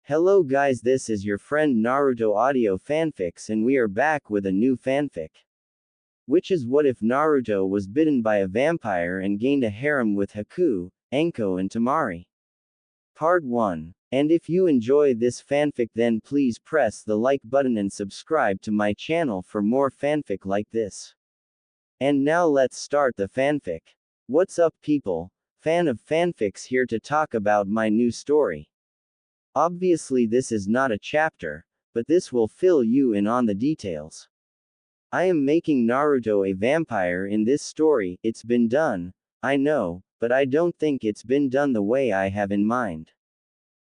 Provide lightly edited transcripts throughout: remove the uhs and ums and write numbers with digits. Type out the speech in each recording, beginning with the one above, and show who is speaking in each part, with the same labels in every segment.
Speaker 1: Hello guys, this is your friend Naruto Audio Fanfics and we are back with a new fanfic. Which is what if Naruto was bitten by a vampire and gained a harem with Haku, Anko and Temari. Part 1. And if you enjoy this fanfic then please press the like button and subscribe to my channel for more fanfic like this. And now let's start the fanfic. What's up people? Fan of fanfics here to talk about my new story. Obviously this is not a chapter, but this will fill you in on the details. I am making Naruto a vampire in this story. It's been done, I know, but I don't think it's been done the way I have in mind.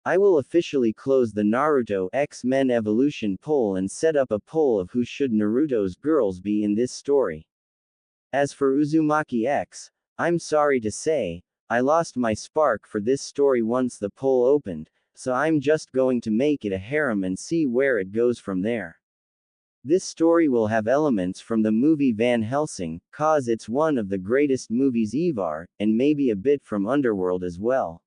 Speaker 1: I will officially close the Naruto X-Men Evolution poll and set up a poll of who should Naruto's girls be in this story. As for Uzumaki X, I'm sorry to say, I lost my spark for this story once the poll opened, so I'm just going to make it a harem and see where it goes from there. This story will have elements from the movie Van Helsing, cause it's one of the greatest movies ever, and maybe a bit from Underworld as well.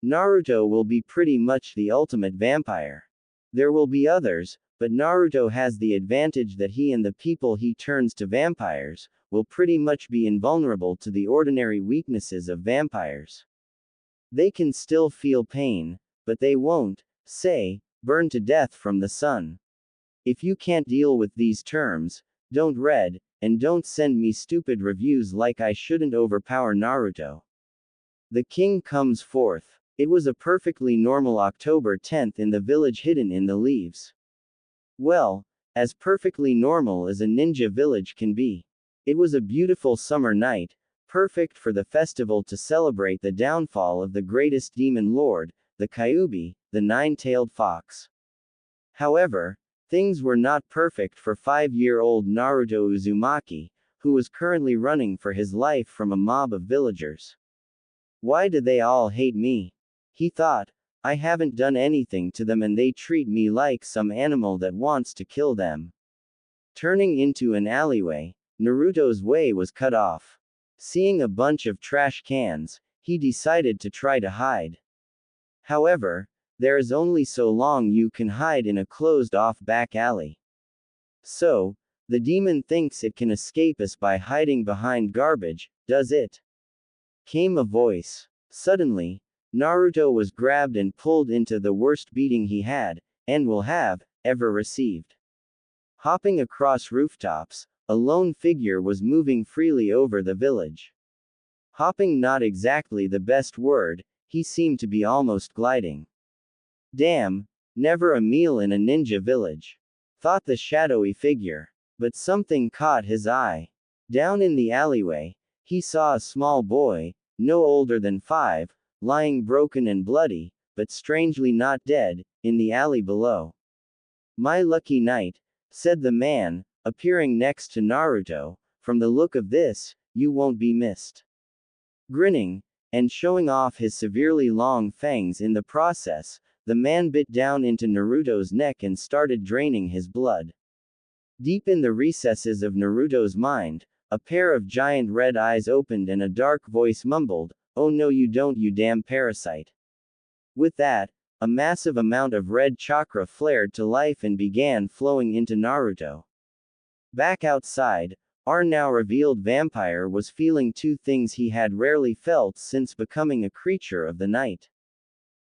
Speaker 1: Naruto will be pretty much the ultimate vampire. There will be others, but Naruto has the advantage that he and the people he turns to vampires will pretty much be invulnerable to the ordinary weaknesses of vampires. They can still feel pain, but they won't, say, burn to death from the sun. If you can't deal with these terms, don't read, and don't send me stupid reviews like I shouldn't overpower Naruto. The king comes forth. It was a perfectly normal October 10th in the village hidden in the leaves. Well, as perfectly normal as a ninja village can be. It was a beautiful summer night, perfect for the festival to celebrate the downfall of the greatest demon lord, the Kyuubi, the nine-tailed fox. However, things were not perfect for 5-year-old Naruto Uzumaki, who was currently running for his life from a mob of villagers. Why do they all hate me? He thought. I haven't done anything to them and they treat me like some animal that wants to kill them. Turning into an alleyway, Naruto's way was cut off. Seeing a bunch of trash cans, he decided to try to hide. However, there is only so long you can hide in a closed-off back alley. So, the demon thinks it can escape us by hiding behind garbage, does it? Came a voice. Suddenly, Naruto was grabbed and pulled into the worst beating he had, and will have, ever received. Hopping across rooftops, a lone figure was moving freely over the village. Hopping not exactly the best word, he seemed to be almost gliding. Damn, never a meal in a ninja village, thought the shadowy figure. But something caught his eye. Down in the alleyway, he saw a small boy, no older than 5, lying broken and bloody, but strangely not dead, in the alley below. My lucky night, said the man, appearing next to Naruto, from the look of this, you won't be missed. Grinning, and showing off his severely long fangs in the process, the man bit down into Naruto's neck and started draining his blood. Deep in the recesses of Naruto's mind, a pair of giant red eyes opened and a dark voice mumbled, "Oh no you don't you damn parasite." With that, a massive amount of red chakra flared to life and began flowing into Naruto. Back outside, our now revealed vampire was feeling two things he had rarely felt since becoming a creature of the night.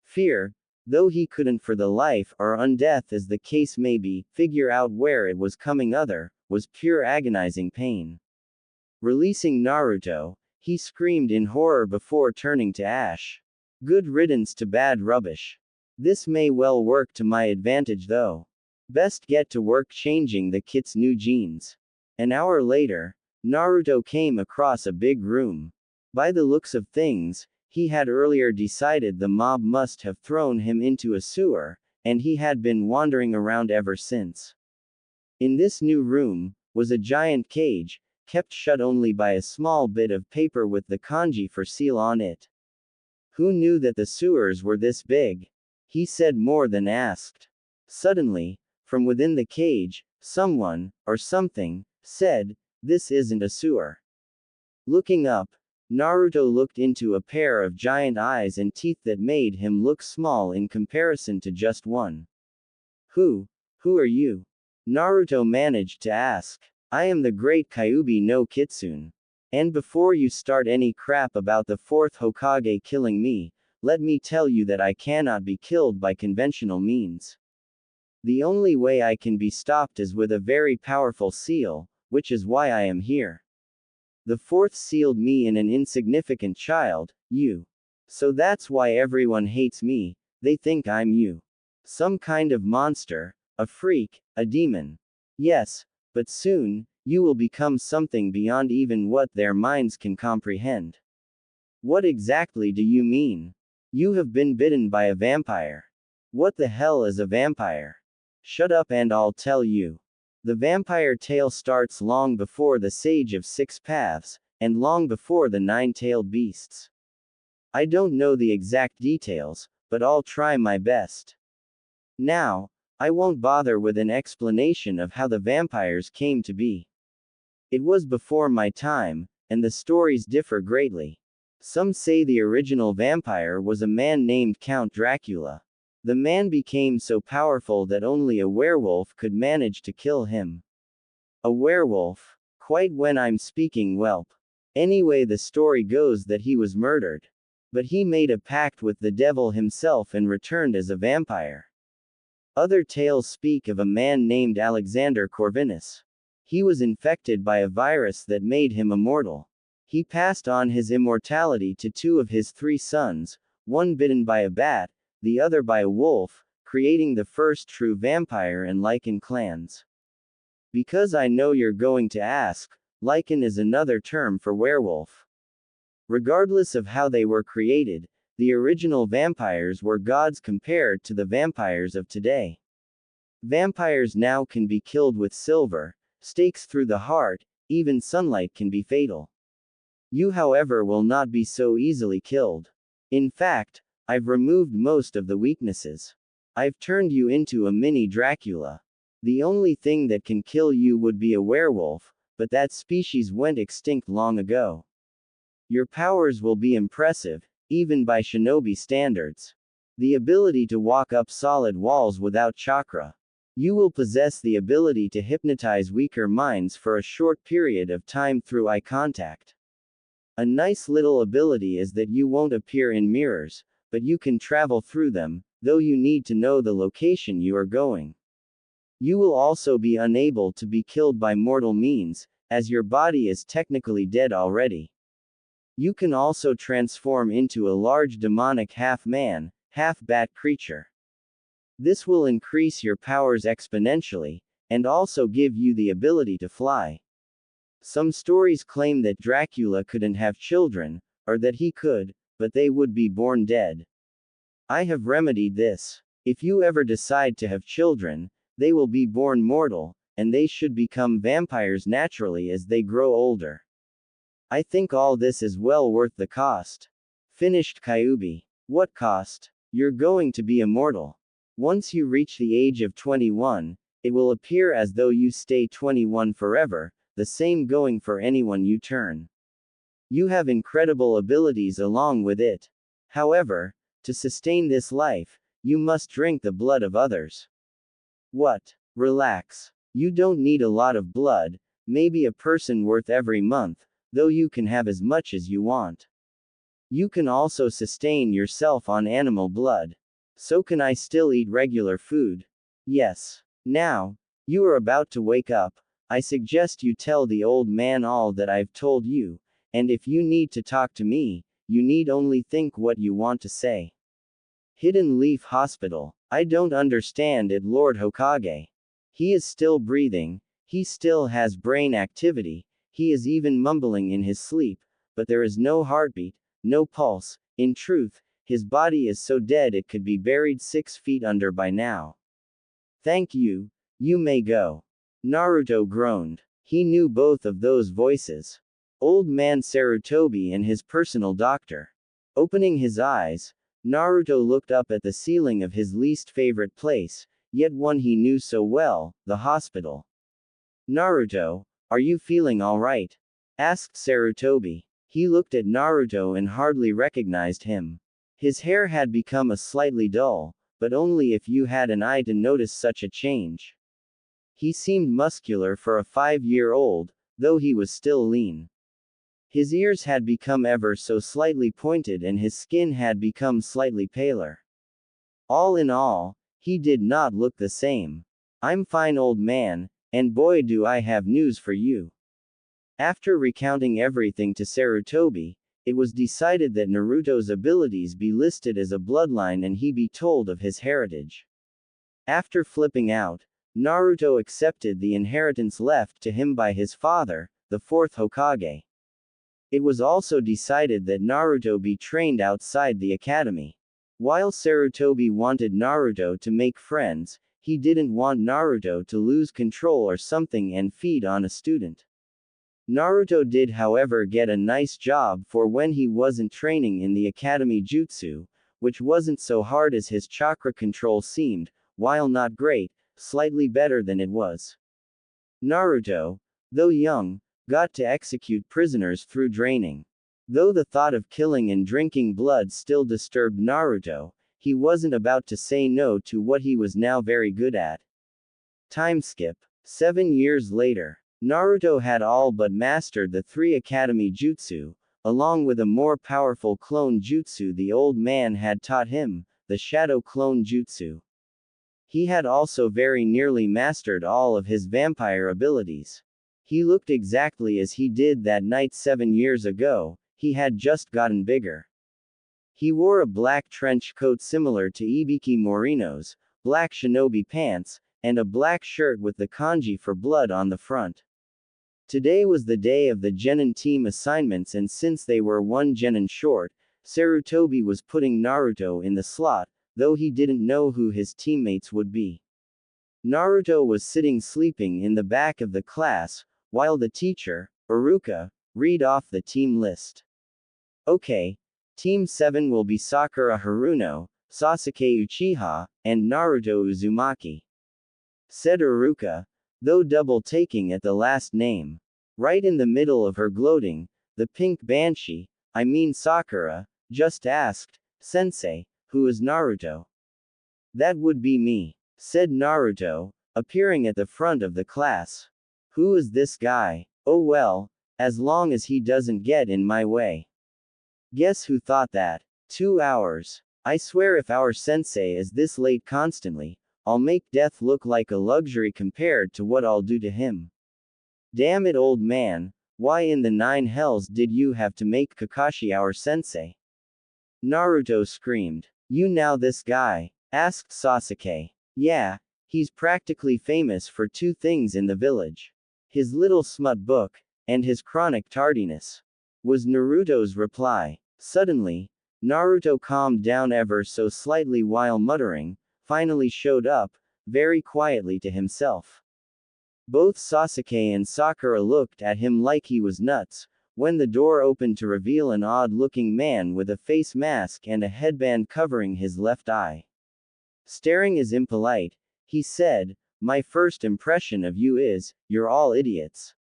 Speaker 1: Fear, though he couldn't for the life, or undeath as the case may be, figure out where it was coming other, was pure agonizing pain. Releasing Naruto, he screamed in horror before turning to ash. Good riddance to bad rubbish. This may well work to my advantage though. Best get to work changing the kit's new jeans. An hour later, Naruto came across a big room. By the looks of things, he had earlier decided the mob must have thrown him into a sewer, and he had been wandering around ever since. In this new room, was a giant cage, kept shut only by a small bit of paper with the kanji for seal on it. Who knew that the sewers were this big? He said more than asked. Suddenly, from within the cage, someone, or something, said, "This isn't a sewer." Looking up, Naruto looked into a pair of giant eyes and teeth that made him look small in comparison to just one. Who? Who are you? Naruto managed to ask. I am the great Kyuubi no Kitsune. And before you start any crap about the fourth Hokage killing me, let me tell you that I cannot be killed by conventional means. The only way I can be stopped is with a very powerful seal, which is why I am here. The fourth sealed me in an insignificant child, you. So that's why everyone hates me, they think I'm you. Some kind of monster, a freak, a demon. Yes, but soon, you will become something beyond even what their minds can comprehend. What exactly do you mean? You have been bitten by a vampire. What the hell is a vampire? Shut up and I'll tell you. The vampire tale starts long before the Sage of Six Paths, and long before the nine-tailed beasts. I don't know the exact details, but I'll try my best. Now, I won't bother with an explanation of how the vampires came to be. It was before my time, and the stories differ greatly. Some say the original vampire was a man named Count Dracula. The man became so powerful that only a werewolf could manage to kill him. A werewolf? Quite when I'm speaking whelp. Anyway, the story goes that he was murdered. But he made a pact with the devil himself and returned as a vampire. Other tales speak of a man named Alexander Corvinus. He was infected by a virus that made him immortal. He passed on his immortality to two of his three sons, one bitten by a bat, the other by a wolf, creating the first true vampire and lichen clans. Because I know you're going to ask, lichen is another term for werewolf. Regardless of how they were created, the original vampires were gods compared to the vampires of today. Vampires now can be killed with silver, stakes through the heart, even sunlight can be fatal. You, however, will not be so easily killed. In fact, I've removed most of the weaknesses. I've turned you into a mini Dracula. The only thing that can kill you would be a werewolf, but that species went extinct long ago. Your powers will be impressive, even by shinobi standards. The ability to walk up solid walls without chakra. You will possess the ability to hypnotize weaker minds for a short period of time through eye contact. A nice little ability is that you won't appear in mirrors, but you can travel through them, though you need to know the location you are going. You will also be unable to be killed by mortal means, as your body is technically dead already. You can also transform into a large demonic half-man, half-bat creature. This will increase your powers exponentially, and also give you the ability to fly. Some stories claim that Dracula couldn't have children, or that he could, but they would be born dead. I have remedied this. If you ever decide to have children, they will be born mortal, and they should become vampires naturally as they grow older. I think all this is well worth the cost. Finished Kyuubi. What cost? You're going to be immortal. Once you reach the age of 21, it will appear as though you stay 21 forever, the same going for anyone you turn. You have incredible abilities along with it. However, to sustain this life, you must drink the blood of others. What? Relax. You don't need a lot of blood, maybe a person worth every month, though you can have as much as you want. You can also sustain yourself on animal blood. So can I still eat regular food? Yes. Now, you are about to wake up. I suggest you tell the old man all that I've told you, and if you need to talk to me, you need only think what you want to say. Hidden Leaf Hospital. I don't understand it, Lord Hokage. He is still breathing, he still has brain activity, he is even mumbling in his sleep, but there is no heartbeat, no pulse. In truth, his body is so dead it could be buried 6 feet under by now. Thank you, you may go. Naruto groaned. He knew both of those voices. Old man Sarutobi and his personal doctor. Opening his eyes, Naruto looked up at the ceiling of his least favorite place, yet one he knew so well, the hospital. Naruto, are you feeling alright? Asked Sarutobi. He looked at Naruto and hardly recognized him. His hair had become a slightly dull, but only if you had an eye to notice such a change. He seemed muscular for a 5-year-old, though he was still lean. His ears had become ever so slightly pointed and his skin had become slightly paler. All in all, he did not look the same. "I'm fine, old man, and boy do I have news for you." After recounting everything to Sarutobi, it was decided that Naruto's abilities be listed as a bloodline and he be told of his heritage. After flipping out, Naruto accepted the inheritance left to him by his father, the fourth Hokage. It was also decided that Naruto be trained outside the academy. While Sarutobi wanted Naruto to make friends, he didn't want Naruto to lose control or something and feed on a student. Naruto did however get a nice job for when he wasn't training in the academy jutsu, which wasn't so hard as his chakra control seemed, while not great, slightly better than it was. Naruto, though young, got to execute prisoners through draining. Though the thought of killing and drinking blood still disturbed Naruto, he wasn't about to say no to what he was now very good at. Time skip. 7 years later. Naruto had all but mastered the 3 academy jutsu, along with a more powerful clone jutsu the old man had taught him, the shadow clone jutsu. He had also very nearly mastered all of his vampire abilities. He looked exactly as he did that night 7 years ago, he had just gotten bigger. He wore a black trench coat similar to Ibiki Morino's, black shinobi pants, and a black shirt with the kanji for blood on the front. Today was the day of the genin team assignments and since they were 1 genin short, Sarutobi was putting Naruto in the slot, though he didn't know who his teammates would be. Naruto was sitting sleeping in the back of the class, while the teacher, Iruka, read off the team list. "Okay. Team 7 will be Sakura Haruno, Sasuke Uchiha, and Naruto Uzumaki," said Iruka, though double-taking at the last name. Right in the middle of her gloating, the pink banshee, I mean Sakura, just asked, "Sensei, who is Naruto?" "That would be me," said Naruto, appearing at the front of the class. "Who is this guy? Oh well, as long as he doesn't get in my way." Guess who thought that? 2 hours. I swear if our sensei is this late constantly, I'll make death look like a luxury compared to what I'll do to him. Damn it, old man, why in the 9 hells did you have to make Kakashi our sensei? Naruto screamed. "You know this guy?" asked Sasuke. "Yeah, he's practically famous for 2 things in the village. His little smut book, and his chronic tardiness," was Naruto's reply. Suddenly, Naruto calmed down ever so slightly while muttering, "Finally showed up," very quietly to himself. Both Sasuke and Sakura looked at him like he was nuts, when the door opened to reveal an odd-looking man with a face mask and a headband covering his left eye. Staring as impolite, he said, "My first impression of you is, you're all idiots."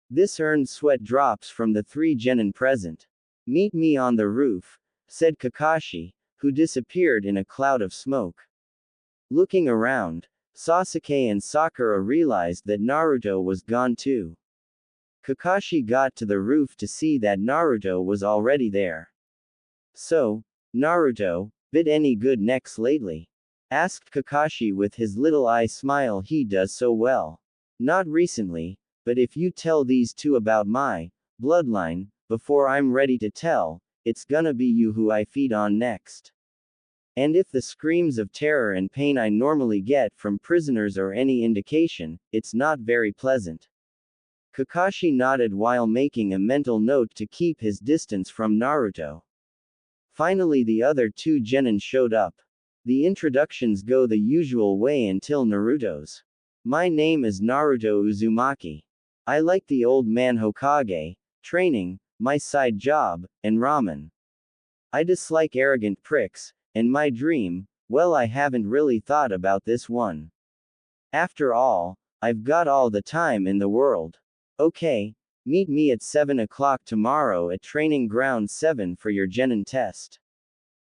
Speaker 1: This earned sweat drops from the 3 genin present. "Meet me on the roof," said Kakashi, who disappeared in a cloud of smoke. Looking around, Sasuke and Sakura realized that Naruto was gone too. Kakashi got to the roof to see that Naruto was already there. "So, Naruto, bit any good necks lately?" asked Kakashi with his little eye smile he does so well. "Not recently, but if you tell these 2 about my bloodline, before I'm ready to tell, it's gonna be you who I feed on next. And if the screams of terror and pain I normally get from prisoners are any indication, it's not very pleasant." Kakashi nodded while making a mental note to keep his distance from Naruto. Finally the other 2 genin showed up. The introductions go the usual way until Naruto's. "My name is Naruto Uzumaki. I like the old man Hokage, training, my side job, and ramen. I dislike arrogant pricks, and my dream, well I haven't really thought about this one. After all, I've got all the time in the world. Okay, Meet me at 7 o'clock tomorrow at Training Ground 7 for your Genin test,"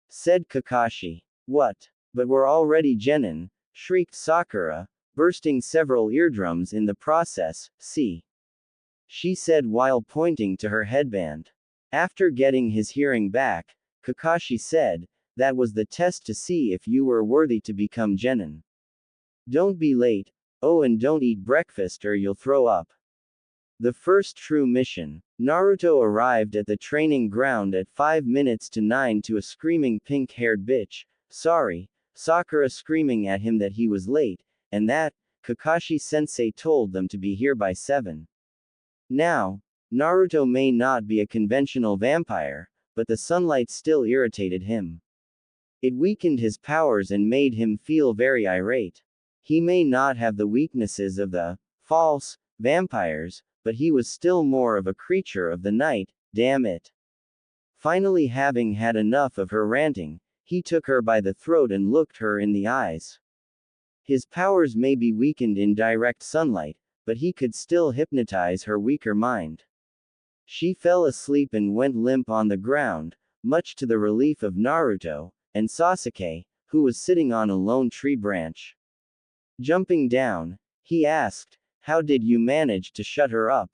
Speaker 1: said Kakashi. "What? But we're already Genin," shrieked Sakura, bursting several eardrums in the process. "See," she said while pointing to her headband. After getting his hearing back, Kakashi said, "That was the test to see if you were worthy to become Genin. Don't be late, oh, and don't eat breakfast or you'll throw up." The first true mission. Naruto arrived at the training ground at 5 minutes to 9 to a screaming pink-haired bitch, sorry, Sakura screaming at him that he was late, and that, Kakashi-sensei told them to be here by 7. Now, Naruto may not be a conventional vampire, but the sunlight still irritated him. It weakened his powers and made him feel very irate. He may not have the weaknesses of the false vampires, but he was still more of a creature of the night, damn it. Finally, having had enough of her ranting, he took her by the throat and looked her in the eyes. His powers may be weakened in direct sunlight, but he could still hypnotize her weaker mind. She fell asleep and went limp on the ground, much to the relief of Naruto and Sasuke, who was sitting on a lone tree branch. Jumping down, he asked, "How did you manage to shut her up?"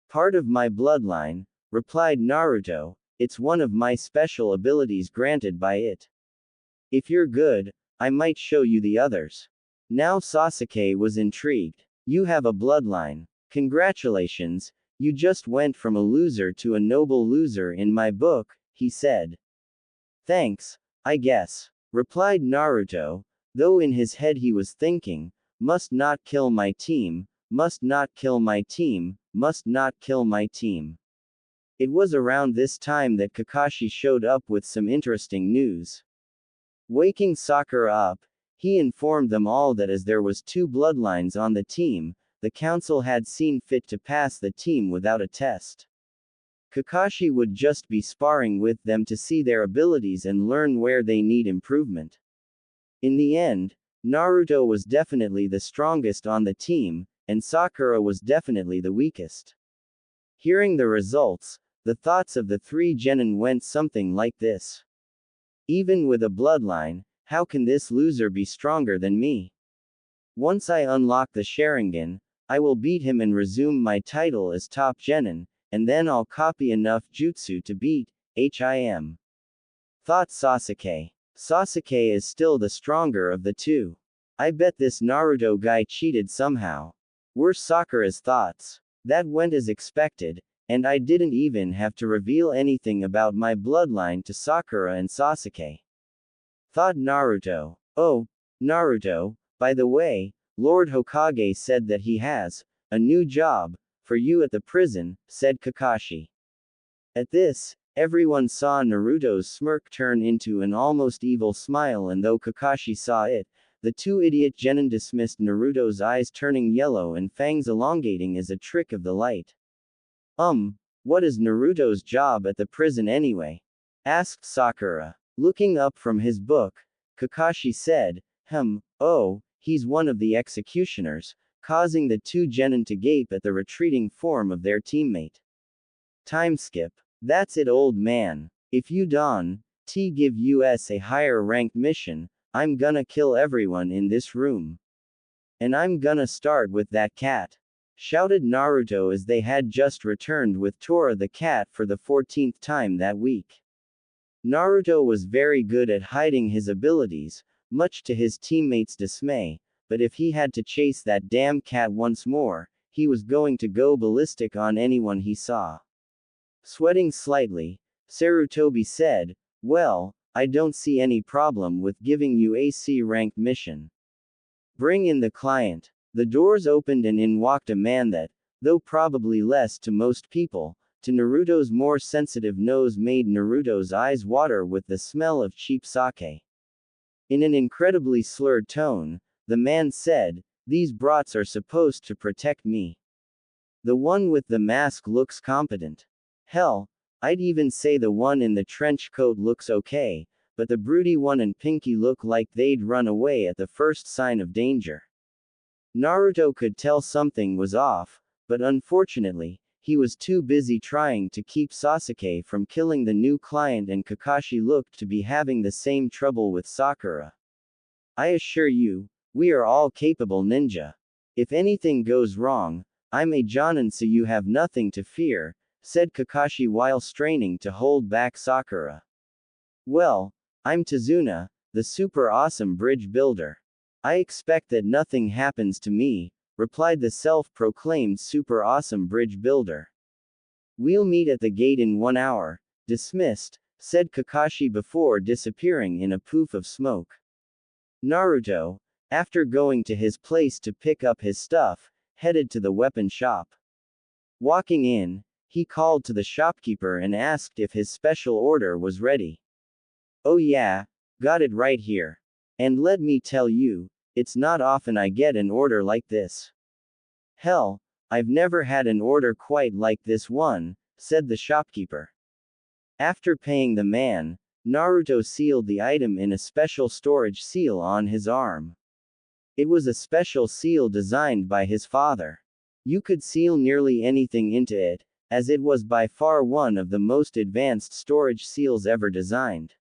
Speaker 1: "Part of my bloodline," replied Naruto, "it's one of my special abilities granted by it. If you're good, I might show you the others." Now Sasuke was intrigued. "You have a bloodline. Congratulations, you just went from a loser to a noble loser in my book," he said. "Thanks, I guess," replied Naruto, though in his head he was thinking, "Must not kill my team, must not kill my team, must not kill my team." It was around this time that Kakashi showed up with some interesting news. Waking Sakura up, he informed them all that as there was 2 bloodlines on the team, the council had seen fit to pass the team without a test. Kakashi would just be sparring with them to see their abilities and learn where they need improvement. In the end, Naruto was definitely the strongest on the team, and Sakura was definitely the weakest. Hearing the results, the thoughts of the 3 genin went something like this. Even with a bloodline, how can this loser be stronger than me? Once I unlock the Sharingan, I will beat him and resume my title as top genin, and then I'll copy enough jutsu to beat him. Thought Sasuke. Sasuke is still the stronger of the 2. I bet this Naruto guy cheated somehow. Were Sakura's thoughts. That went as expected, and I didn't even have to reveal anything about my bloodline to Sakura and Sasuke. Thought Naruto. Oh, Naruto, by the way, Lord Hokage said that he has a new job for you at the prison, said Kakashi. At this, everyone saw Naruto's smirk turn into an almost evil smile, and though Kakashi saw it, the 2 idiot genin dismissed Naruto's eyes turning yellow and fangs elongating as a trick of the light. What is Naruto's job at the prison anyway? Asked Sakura. Looking up from his book, Kakashi said, oh, he's one of the executioners, causing the 2 genin to gape at the retreating form of their teammate. Time skip. That's it, old man. If you don't give us a higher ranked mission, I'm gonna kill everyone in this room. And I'm gonna start with that cat, shouted Naruto as they had just returned with Tora the cat for the 14th time that week. Naruto was very good at hiding his abilities, much to his teammates' dismay, but if he had to chase that damn cat once more, he was going to go ballistic on anyone he saw. Sweating slightly, Sarutobi said, well, I don't see any problem with giving you a C-ranked mission. Bring in the client. The doors opened and in walked a man that, though probably less to most people, to Naruto's more sensitive nose made Naruto's eyes water with the smell of cheap sake. In an incredibly slurred tone, the man said, these brats are supposed to protect me. The one with the mask looks competent. Hell, I'd even say the one in the trench coat looks okay, but the broody one and Pinky look like they'd run away at the first sign of danger. Naruto could tell something was off, but unfortunately, he was too busy trying to keep Sasuke from killing the new client, and Kakashi looked to be having the same trouble with Sakura. I assure you, we are all capable ninja. If anything goes wrong, I'm a Jonin, so you have nothing to fear, said Kakashi while straining to hold back Sakura. Well, I'm Tazuna, the super awesome bridge builder. I expect that nothing happens to me, replied the self-proclaimed super awesome bridge builder. We'll meet at the gate in 1 hour. Dismissed, said Kakashi before disappearing in a poof of smoke. Naruto, after going to his place to pick up his stuff, headed to the weapon shop. Walking in, he called to the shopkeeper and asked if his special order was ready. Oh yeah, got it right here. And let me tell you, it's not often I get an order like this. Hell, I've never had an order quite like this one, said the shopkeeper. After paying the man, Naruto sealed the item in a special storage seal on his arm. It was a special seal designed by his father. You could seal nearly anything into it, as it was by far one of the most advanced storage seals ever designed.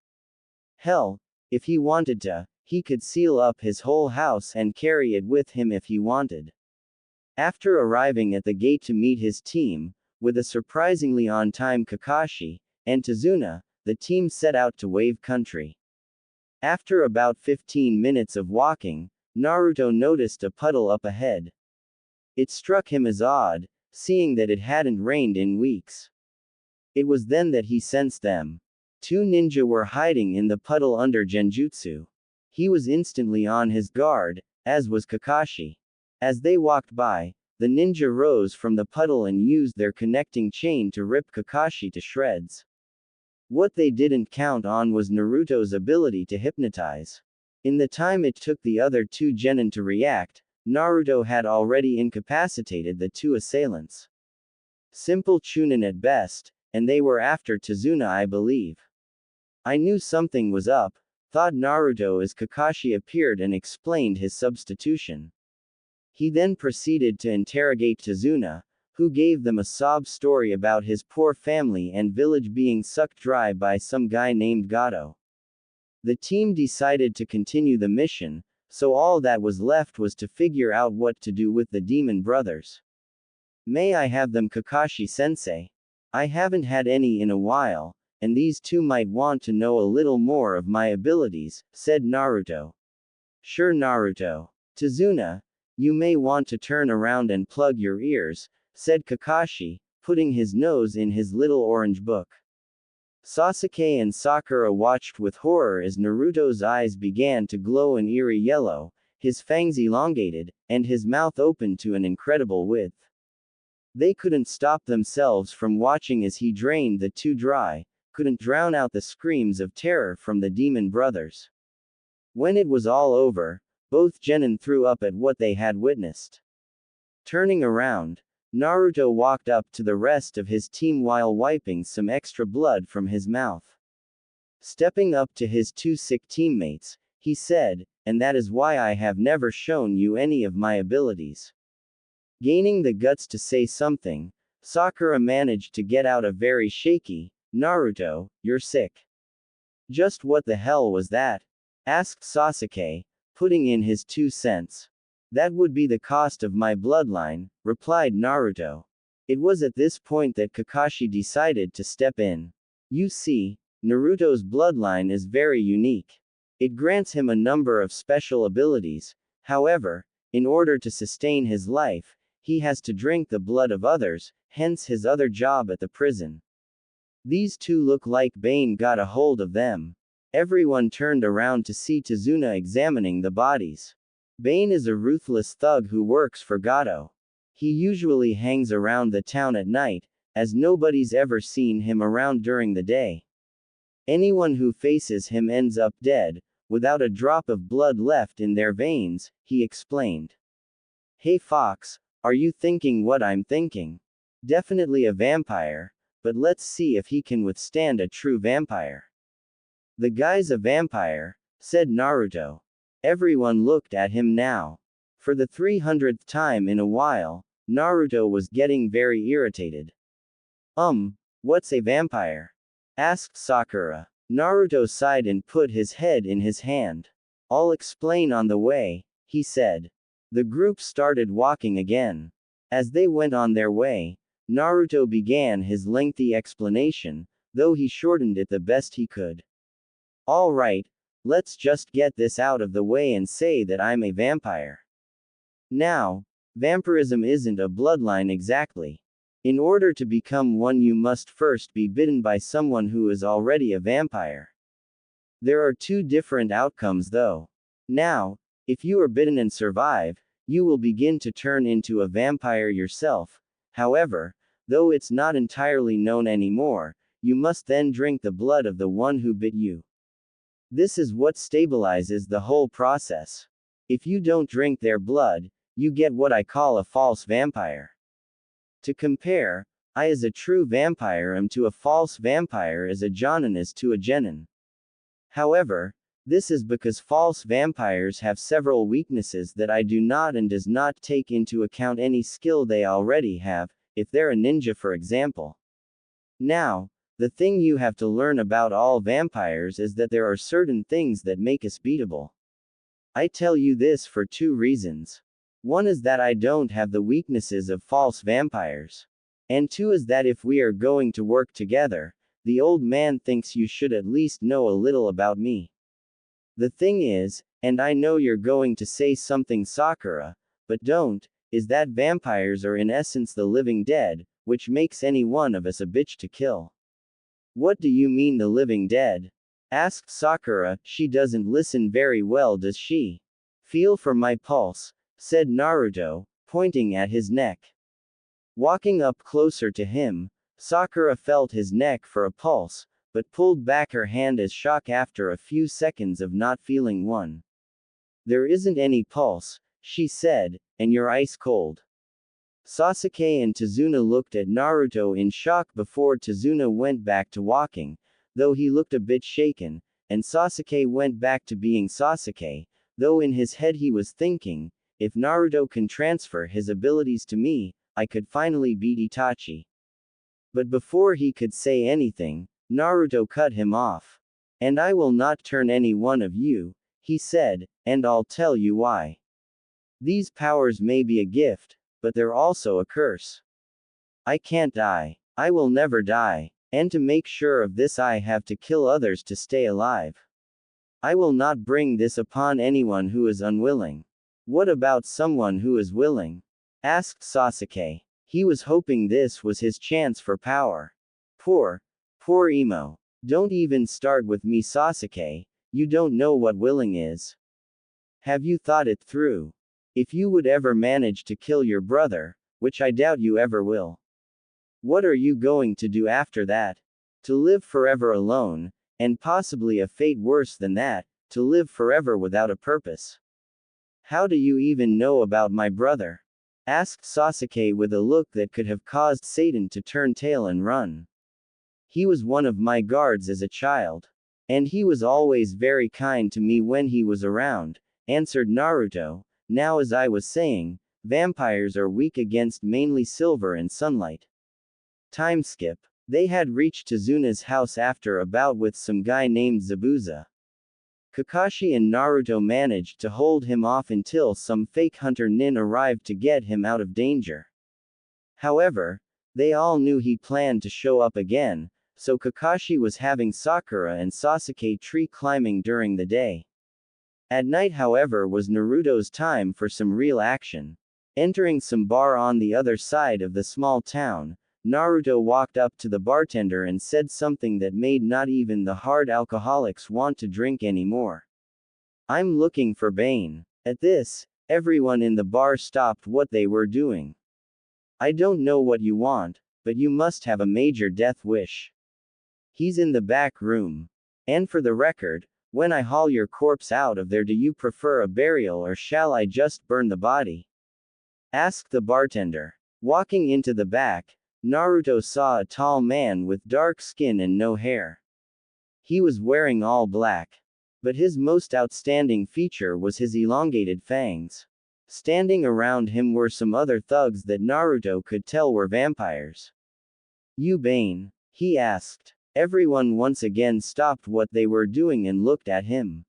Speaker 1: Hell, if he wanted to, he could seal up his whole house and carry it with him if he wanted. After arriving at the gate to meet his team, with a surprisingly on-time Kakashi and Tazuna, the team set out to Wave Country. After about 15 minutes of walking, Naruto noticed a puddle up ahead. It struck him as odd, seeing that it hadn't rained in weeks. It was then that he sensed them. 2 ninja were hiding in the puddle under Genjutsu. He was instantly on his guard, as was Kakashi. As they walked by, the ninja rose from the puddle and used their connecting chain to rip Kakashi to shreds. What they didn't count on was Naruto's ability to hypnotize. In the time it took the other 2 genin to react, Naruto had already incapacitated the 2 assailants. Simple chunin at best, and they were after Tazuna, I believe. I knew something was up, thought Naruto as Kakashi appeared and explained his substitution. He then proceeded to interrogate Tazuna, who gave them a sob story about his poor family and village being sucked dry by some guy named Gato. The team decided to continue the mission, so all that was left was to figure out what to do with the demon brothers. May I have them, Kakashi-sensei? I haven't had any in a while, and these 2 might want to know a little more of my abilities, said Naruto. Sure, Naruto. Tazuna, you may want to turn around and plug your ears, said Kakashi, putting his nose in his little orange book. Sasuke and Sakura watched with horror as Naruto's eyes began to glow an eerie yellow, his fangs elongated, and his mouth opened to an incredible width. They couldn't stop themselves from watching as he drained the 2 dry, couldn't drown out the screams of terror from the demon brothers. When it was all over, both genin threw up at what they had witnessed. Turning around, Naruto walked up to the rest of his team while wiping some extra blood from his mouth. Stepping up to his 2 sick teammates, he said, and that is why I have never shown you any of my abilities. Gaining the guts to say something, Sakura managed to get out a very shaky, Naruto, you're sick. Just what the hell was that? Asked Sasuke, putting in his 2 cents. That would be the cost of my bloodline, replied Naruto. It was at this point that Kakashi decided to step in. You see, Naruto's bloodline is very unique. It grants him a number of special abilities, however, in order to sustain his life, he has to drink the blood of others, hence his other job at the prison. These 2 look like Bane got a hold of them. Everyone turned around to see Tazuna examining the bodies. Bane is a ruthless thug who works for Gato. He usually hangs around the town at night, as nobody's ever seen him around during the day. Anyone who faces him ends up dead, without a drop of blood left in their veins, he explained. Hey Fox, are you thinking what I'm thinking? Definitely a vampire, but let's see if he can withstand a true vampire. The guy's a vampire, said Naruto. Everyone looked at him now. For the 300th time in a while, Naruto was getting very irritated. What's a vampire? Asked Sakura. Naruto sighed and put his head in his hand. I'll explain on the way, he said. The group started walking again. As they went on their way, Naruto began his lengthy explanation, though he shortened it the best he could. Alright, let's just get this out of the way and say that I'm a vampire. Now, vampirism isn't a bloodline exactly. In order to become one, you must first be bitten by someone who is already a vampire. There are two different outcomes though. Now, if you are bitten and survive, you will begin to turn into a vampire yourself. However, though it's not entirely known anymore, you must then drink the blood of the one who bit you. This is what stabilizes the whole process. If you don't drink their blood, you get what I call a false vampire. To compare, I as a true vampire am to a false vampire as a jonin is to a genin. However, this is because false vampires have several weaknesses that I do not and does not take into account any skill they already have, if they're a ninja for example. Now, the thing you have to learn about all vampires is that there are certain things that make us beatable. I tell you this for two reasons. One is that I don't have the weaknesses of false vampires. And two is that if we are going to work together, the old man thinks you should at least know a little about me. The thing is, and I know you're going to say something Sakura, but don't, is that vampires are in essence the living dead, which makes any one of us a bitch to kill. What do you mean the living dead? Asked Sakura. She doesn't listen very well, does she? Feel for my pulse, said Naruto, pointing at his neck. Walking up closer to him, Sakura felt his neck for a pulse, but pulled back her hand as shock after a few seconds of not feeling one. There isn't any pulse, she said, and you're ice cold. Sasuke and Tazuna looked at Naruto in shock before Tazuna went back to walking, though he looked a bit shaken, and Sasuke went back to being Sasuke, though in his head he was thinking, if Naruto can transfer his abilities to me, I could finally beat Itachi. But before he could say anything, Naruto cut him off. And I will not turn any one of you, he said, and I'll tell you why. These powers may be a gift, but they're also a curse. I can't die. I will never die, and to make sure of this I have to kill others to stay alive. I will not bring this upon anyone who is unwilling. What about someone who is willing? Asked Sasuke. He was hoping this was his chance for power. Poor Emo. Don't even start with me, Sasuke, you don't know what willing is. Have you thought it through? If you would ever manage to kill your brother, which I doubt you ever will. What are you going to do after that? To live forever alone, and possibly a fate worse than that, to live forever without a purpose. How do you even know about my brother? Asked Sasuke with a look that could have caused Satan to turn tail and run. He was one of my guards as a child. And he was always very kind to me when he was around, answered Naruto. Now as I was saying, vampires are weak against mainly silver and sunlight. Time skip. They had reached Tazuna's house after a bout with some guy named Zabuza. Kakashi and Naruto managed to hold him off until some fake hunter nin arrived to get him out of danger. However, they all knew he planned to show up again, so Kakashi was having Sakura and Sasuke tree climbing during the day. At night, however, was Naruto's time for some real action. Entering some bar on the other side of the small town, Naruto walked up to the bartender and said something that made not even the hard alcoholics want to drink anymore. I'm looking for Bane. At this, everyone in the bar stopped what they were doing. I don't know what you want, but you must have a major death wish. He's in the back room. And for the record, when I haul your corpse out of there, do you prefer a burial or shall I just burn the body? Asked the bartender. Walking into the back, Naruto saw a tall man with dark skin and no hair. He was wearing all black. But his most outstanding feature was his elongated fangs. Standing around him were some other thugs that Naruto could tell were vampires. You Bane? He asked. Everyone once again stopped what they were doing and looked at him.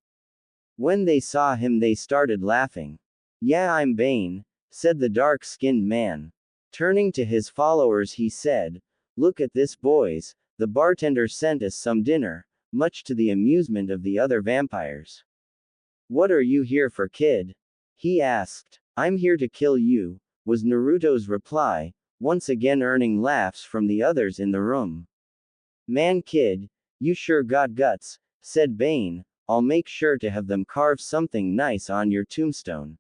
Speaker 1: When they saw him, they started laughing. Yeah, I'm Bane, said the dark-skinned man. Turning to his followers, he said, look at this, boys. The bartender sent us some dinner, much to the amusement of the other vampires. What are you here for, kid? He asked. I'm here to kill you, was Naruto's reply, once again earning laughs from the others in the room. Man, kid, you sure got guts, said Bane. I'll make sure to have them carve something nice on your tombstone.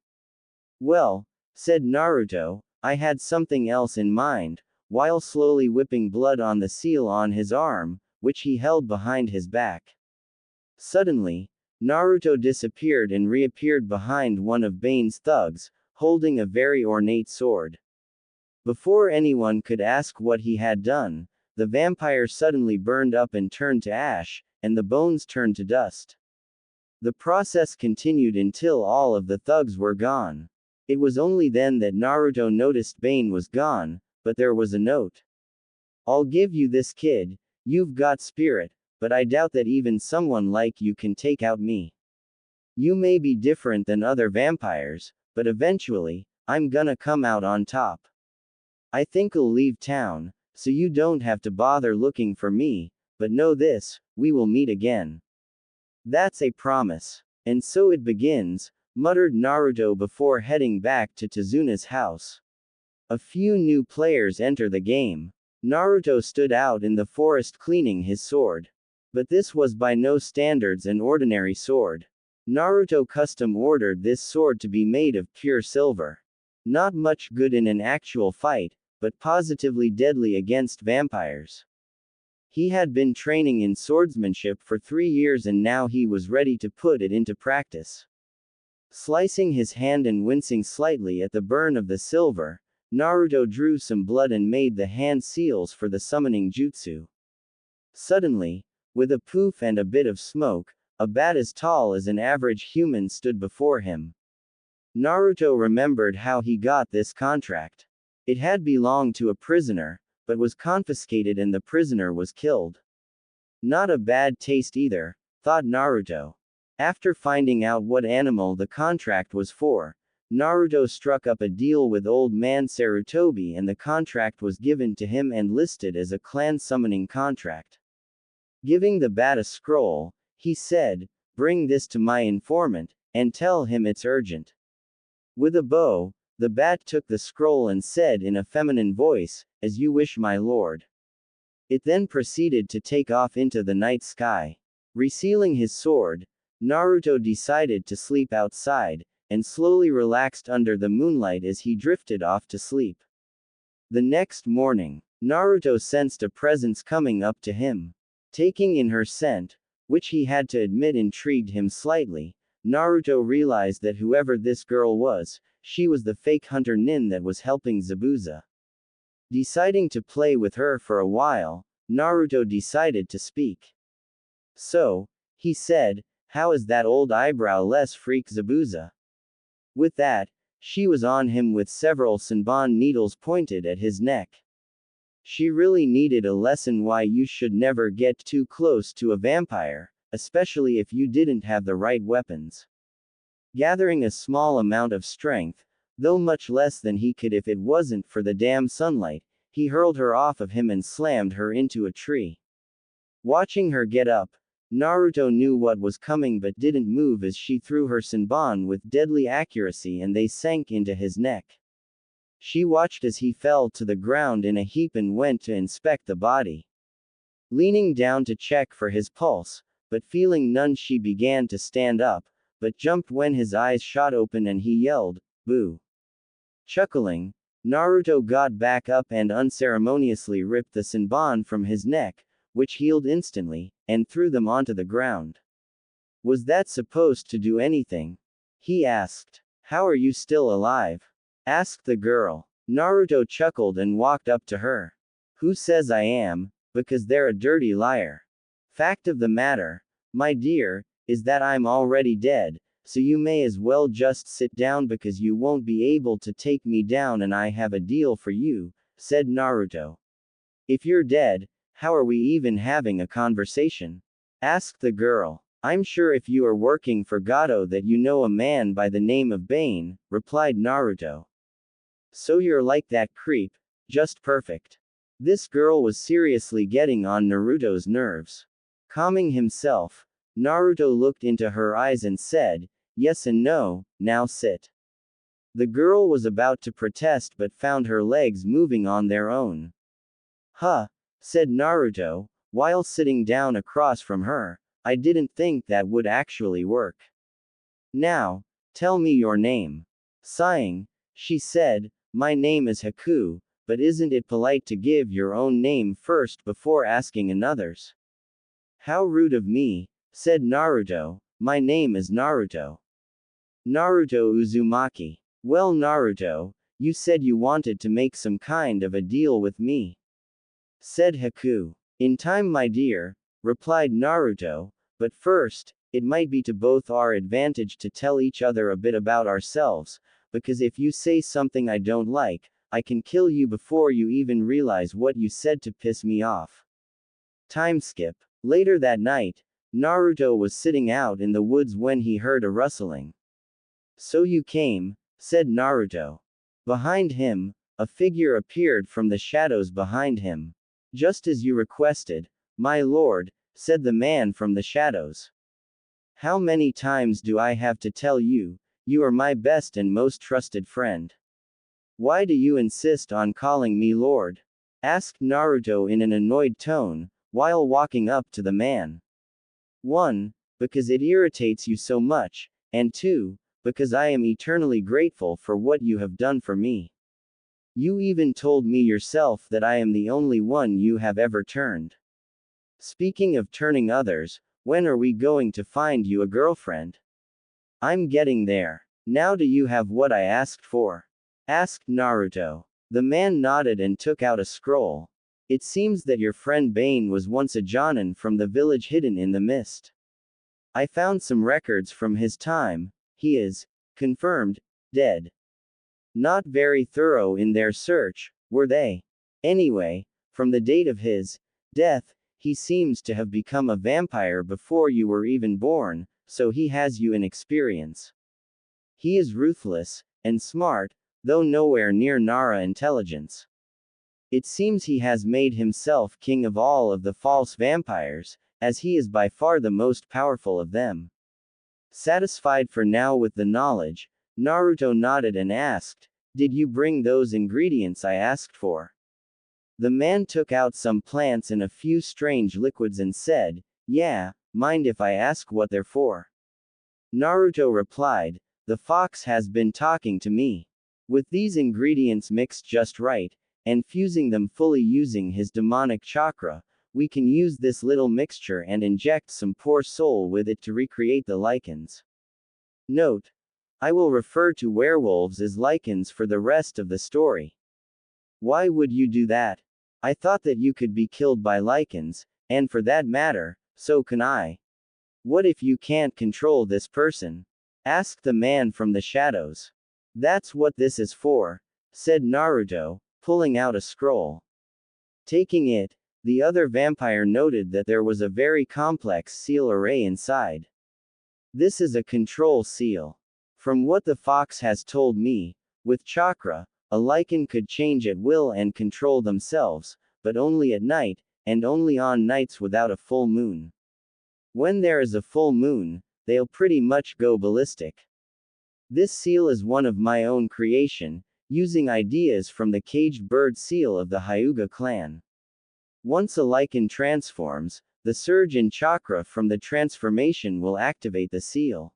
Speaker 1: Well, said Naruto, I had something else in mind, while slowly whipping blood on the seal on his arm, which he held behind his back. Suddenly, Naruto disappeared and reappeared behind one of Bane's thugs, holding a very ornate sword. Before anyone could ask what he had done, the vampire suddenly burned up and turned to ash, and the bones turned to dust. The process continued until all of the thugs were gone. It was only then that Naruto noticed Bane was gone, but there was a note. I'll give you this, kid, you've got spirit, but I doubt that even someone like you can take out me. You may be different than other vampires, but eventually, I'm gonna come out on top. I think I'll leave town, so you don't have to bother looking for me, but know this, we will meet again. That's a promise. And so it begins, muttered Naruto before heading back to Tazuna's house. A few new players enter the game. Naruto stood out in the forest cleaning his sword. But this was by no standards an ordinary sword. Naruto custom ordered this sword to be made of pure silver. Not much good in an actual fight, but positively deadly against vampires. He had been training in swordsmanship for 3 years and now he was ready to put it into practice. Slicing his hand and wincing slightly at the burn of the silver, Naruto drew some blood and made the hand seals for the summoning jutsu. Suddenly, with a poof and a bit of smoke, a bat as tall as an average human stood before him. Naruto remembered how he got this contract. It had belonged to a prisoner, but was confiscated and the prisoner was killed. Not a bad taste either, thought Naruto. After finding out what animal the contract was for, Naruto struck up a deal with old man Sarutobi and the contract was given to him and listed as a clan summoning contract. Giving the bat a scroll, he said, bring this to my informant, and tell him it's urgent. With a bow, the bat took the scroll and said in a feminine voice, as you wish, my lord. It then proceeded to take off into the night sky. Resealing his sword, Naruto decided to sleep outside, and slowly relaxed under the moonlight as he drifted off to sleep. The next morning, Naruto sensed a presence coming up to him. Taking in her scent, which he had to admit intrigued him slightly, Naruto realized that whoever this girl was, she was the fake hunter Nin that was helping Zabuza. Deciding to play with her for a while, Naruto decided to speak. So, he said, how is that old eyebrow-less freak Zabuza? With that, she was on him with several Senbon needles pointed at his neck. She really needed a lesson why you should never get too close to a vampire, especially if you didn't have the right weapons. Gathering a small amount of strength, though much less than he could if it wasn't for the damn sunlight, he hurled her off of him and slammed her into a tree. Watching her get up, Naruto knew what was coming but didn't move as she threw her Senbon with deadly accuracy and they sank into his neck. She watched as he fell to the ground in a heap and went to inspect the body. Leaning down to check for his pulse, but feeling none, she began to stand up, but jumped when his eyes shot open and he yelled, "Boo!" Chuckling, Naruto got back up and unceremoniously ripped the Senbon from his neck, which healed instantly, and threw them onto the ground. Was that supposed to do anything? He asked. How are you still alive? Asked the girl. Naruto chuckled and walked up to her. Who says I am? Because they're a dirty liar. Fact of the matter, my dear, is that I'm already dead, so you may as well just sit down because you won't be able to take me down and I have a deal for you, said Naruto. If you're dead, how are we even having a conversation? Asked the girl. I'm sure if you are working for Gato that you know a man by the name of Bane, replied Naruto. So you're like that creep, just perfect. This girl was seriously getting on Naruto's nerves. Calming himself, Naruto looked into her eyes and said, yes and no, now sit. The girl was about to protest but found her legs moving on their own. Huh, said Naruto, while sitting down across from her, I didn't think that would actually work. Now, tell me your name. Sighing, she said, my name is Haku, but isn't it polite to give your own name first before asking another's? How rude of me, said Naruto, my name is Naruto. Naruto Uzumaki. Well Naruto, you said you wanted to make some kind of a deal with me. Said Haku. In time my dear, replied Naruto, but first, it might be to both our advantage to tell each other a bit about ourselves, because if you say something I don't like, I can kill you before you even realize what you said to piss me off. Time skip. Later that night, Naruto was sitting out in the woods when he heard a rustling. So you came, said Naruto. Behind him, a figure appeared from the shadows behind him. Just as you requested, my lord, said the man from the shadows. How many times do I have to tell you, you are my best and most trusted friend? Why do you insist on calling me lord? Asked Naruto in an annoyed tone, while walking up to the man. 1. Because it irritates you so much, and 2. Because I am eternally grateful for what you have done for me. You even told me yourself that I am the only one you have ever turned. Speaking of turning others, when are we going to find you a girlfriend? I'm getting there. Now do you have what I asked for? Asked Naruto. The man nodded and took out a scroll. It seems that your friend Bane was once a Jonin from the village hidden in the mist. I found some records from his time. He is, confirmed, dead. Not very thorough in their search, were they? Anyway, from the date of his death, he seems to have become a vampire before you were even born, so he has you in experience. He is ruthless, and smart, though nowhere near Nara intelligence. It seems he has made himself king of all of the false vampires, as he is by far the most powerful of them. Satisfied for now with the knowledge, Naruto nodded and asked, did you bring those ingredients I asked for? The man took out some plants and a few strange liquids and said, yeah, mind if I ask what they're for? Naruto replied, the fox has been talking to me. With these ingredients mixed just right, and fusing them fully using his demonic chakra, we can use this little mixture and inject some poor soul with it to recreate the lichens. Note: I will refer to werewolves as lichens for the rest of the story. Why would you do that? I thought that you could be killed by lichens, and for that matter, so can I. What if you can't control this person? Asked the man from the shadows. That's what this is for, said Naruto, pulling out a scroll. Taking it, the other vampire noted that there was a very complex seal array inside. This is a control seal. From what the fox has told me, with chakra, a lichen could change at will and control themselves, but only at night, and only on nights without a full moon. When there is a full moon, they'll pretty much go ballistic. This seal is one of my own creation, using ideas from the caged bird seal of the Hyuga clan. Once a lichen transforms, the surge in chakra from the transformation will activate the seal.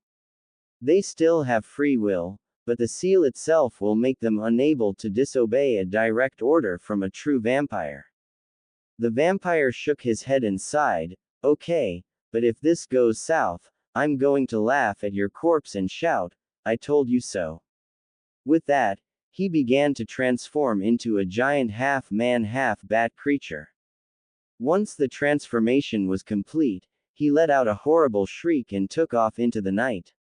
Speaker 1: They still have free will, but the seal itself will make them unable to disobey a direct order from a true vampire. The vampire shook his head and sighed, okay, but if this goes south, I'm going to laugh at your corpse and shout, I told you so. With that, he began to transform into a giant half-man half-bat creature. Once the transformation was complete, he let out a horrible shriek and took off into the night.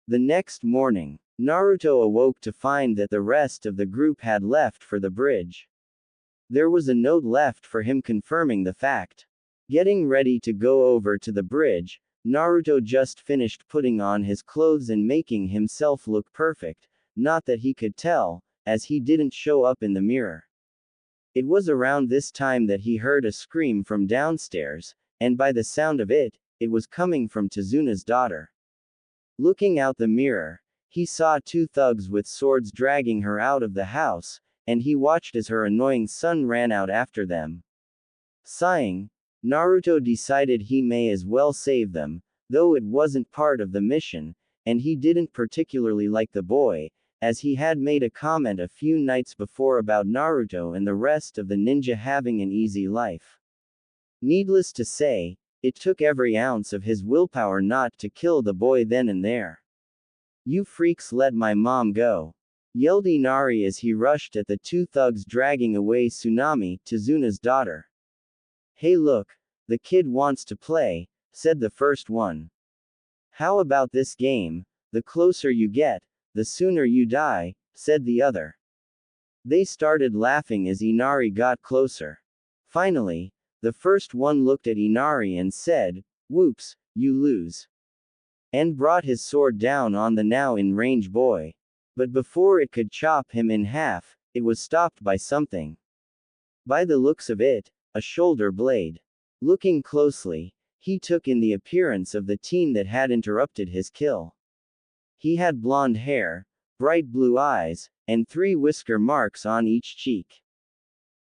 Speaker 1: The next morning, Naruto awoke to find that the rest of the group had left for the bridge. There was a note left for him confirming the fact. Getting ready to go over to the bridge, Naruto just finished putting on his clothes and making himself look perfect, not that he could tell, as he didn't show up in the mirror. It was around this time that he heard a scream from downstairs, and by the sound of it, it was coming from Tezuna's daughter. Looking out the mirror, he saw two thugs with swords dragging her out of the house, and he watched as her annoying son ran out after them. Sighing, Naruto decided he may as well save them, though it wasn't part of the mission, and he didn't particularly like the boy, as he had made a comment a few nights before about Naruto and the rest of the ninja having an easy life. Needless to say, it took every ounce of his willpower not to kill the boy then and there. "You freaks, let my mom go!" yelled Inari as he rushed at the two thugs dragging away Tsunami, Tezuna's daughter. "Hey look, the kid wants to play," said the first one. "How about this game? The closer you get, the sooner you die," said the other. They started laughing as Inari got closer. Finally, the first one looked at Inari and said, "Whoops, you lose," and brought his sword down on the now in range boy. But before it could chop him in half, it was stopped by something. By the looks of it, a shoulder blade. Looking closely, he took in the appearance of the teen that had interrupted his kill. He had blonde hair, bright blue eyes, and 3 whisker marks on each cheek.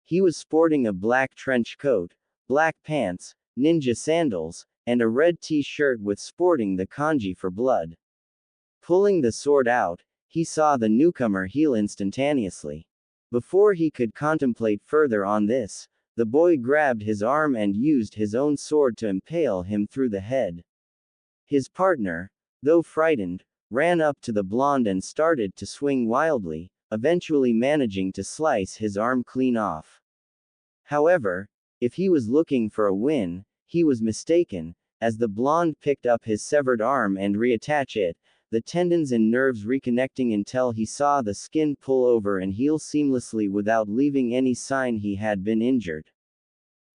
Speaker 1: He was sporting a black trench coat, black pants, ninja sandals, and a red t-shirt with sporting the kanji for blood. Pulling the sword out, he saw the newcomer heal instantaneously. Before he could contemplate further on this, the boy grabbed his arm and used his own sword to impale him through the head. His partner, though frightened, ran up to the blonde and started to swing wildly, eventually managing to slice his arm clean off. However, if he was looking for a win, he was mistaken, as the blonde picked up his severed arm and reattached it, the tendons and nerves reconnecting until he saw the skin pull over and heal seamlessly without leaving any sign he had been injured.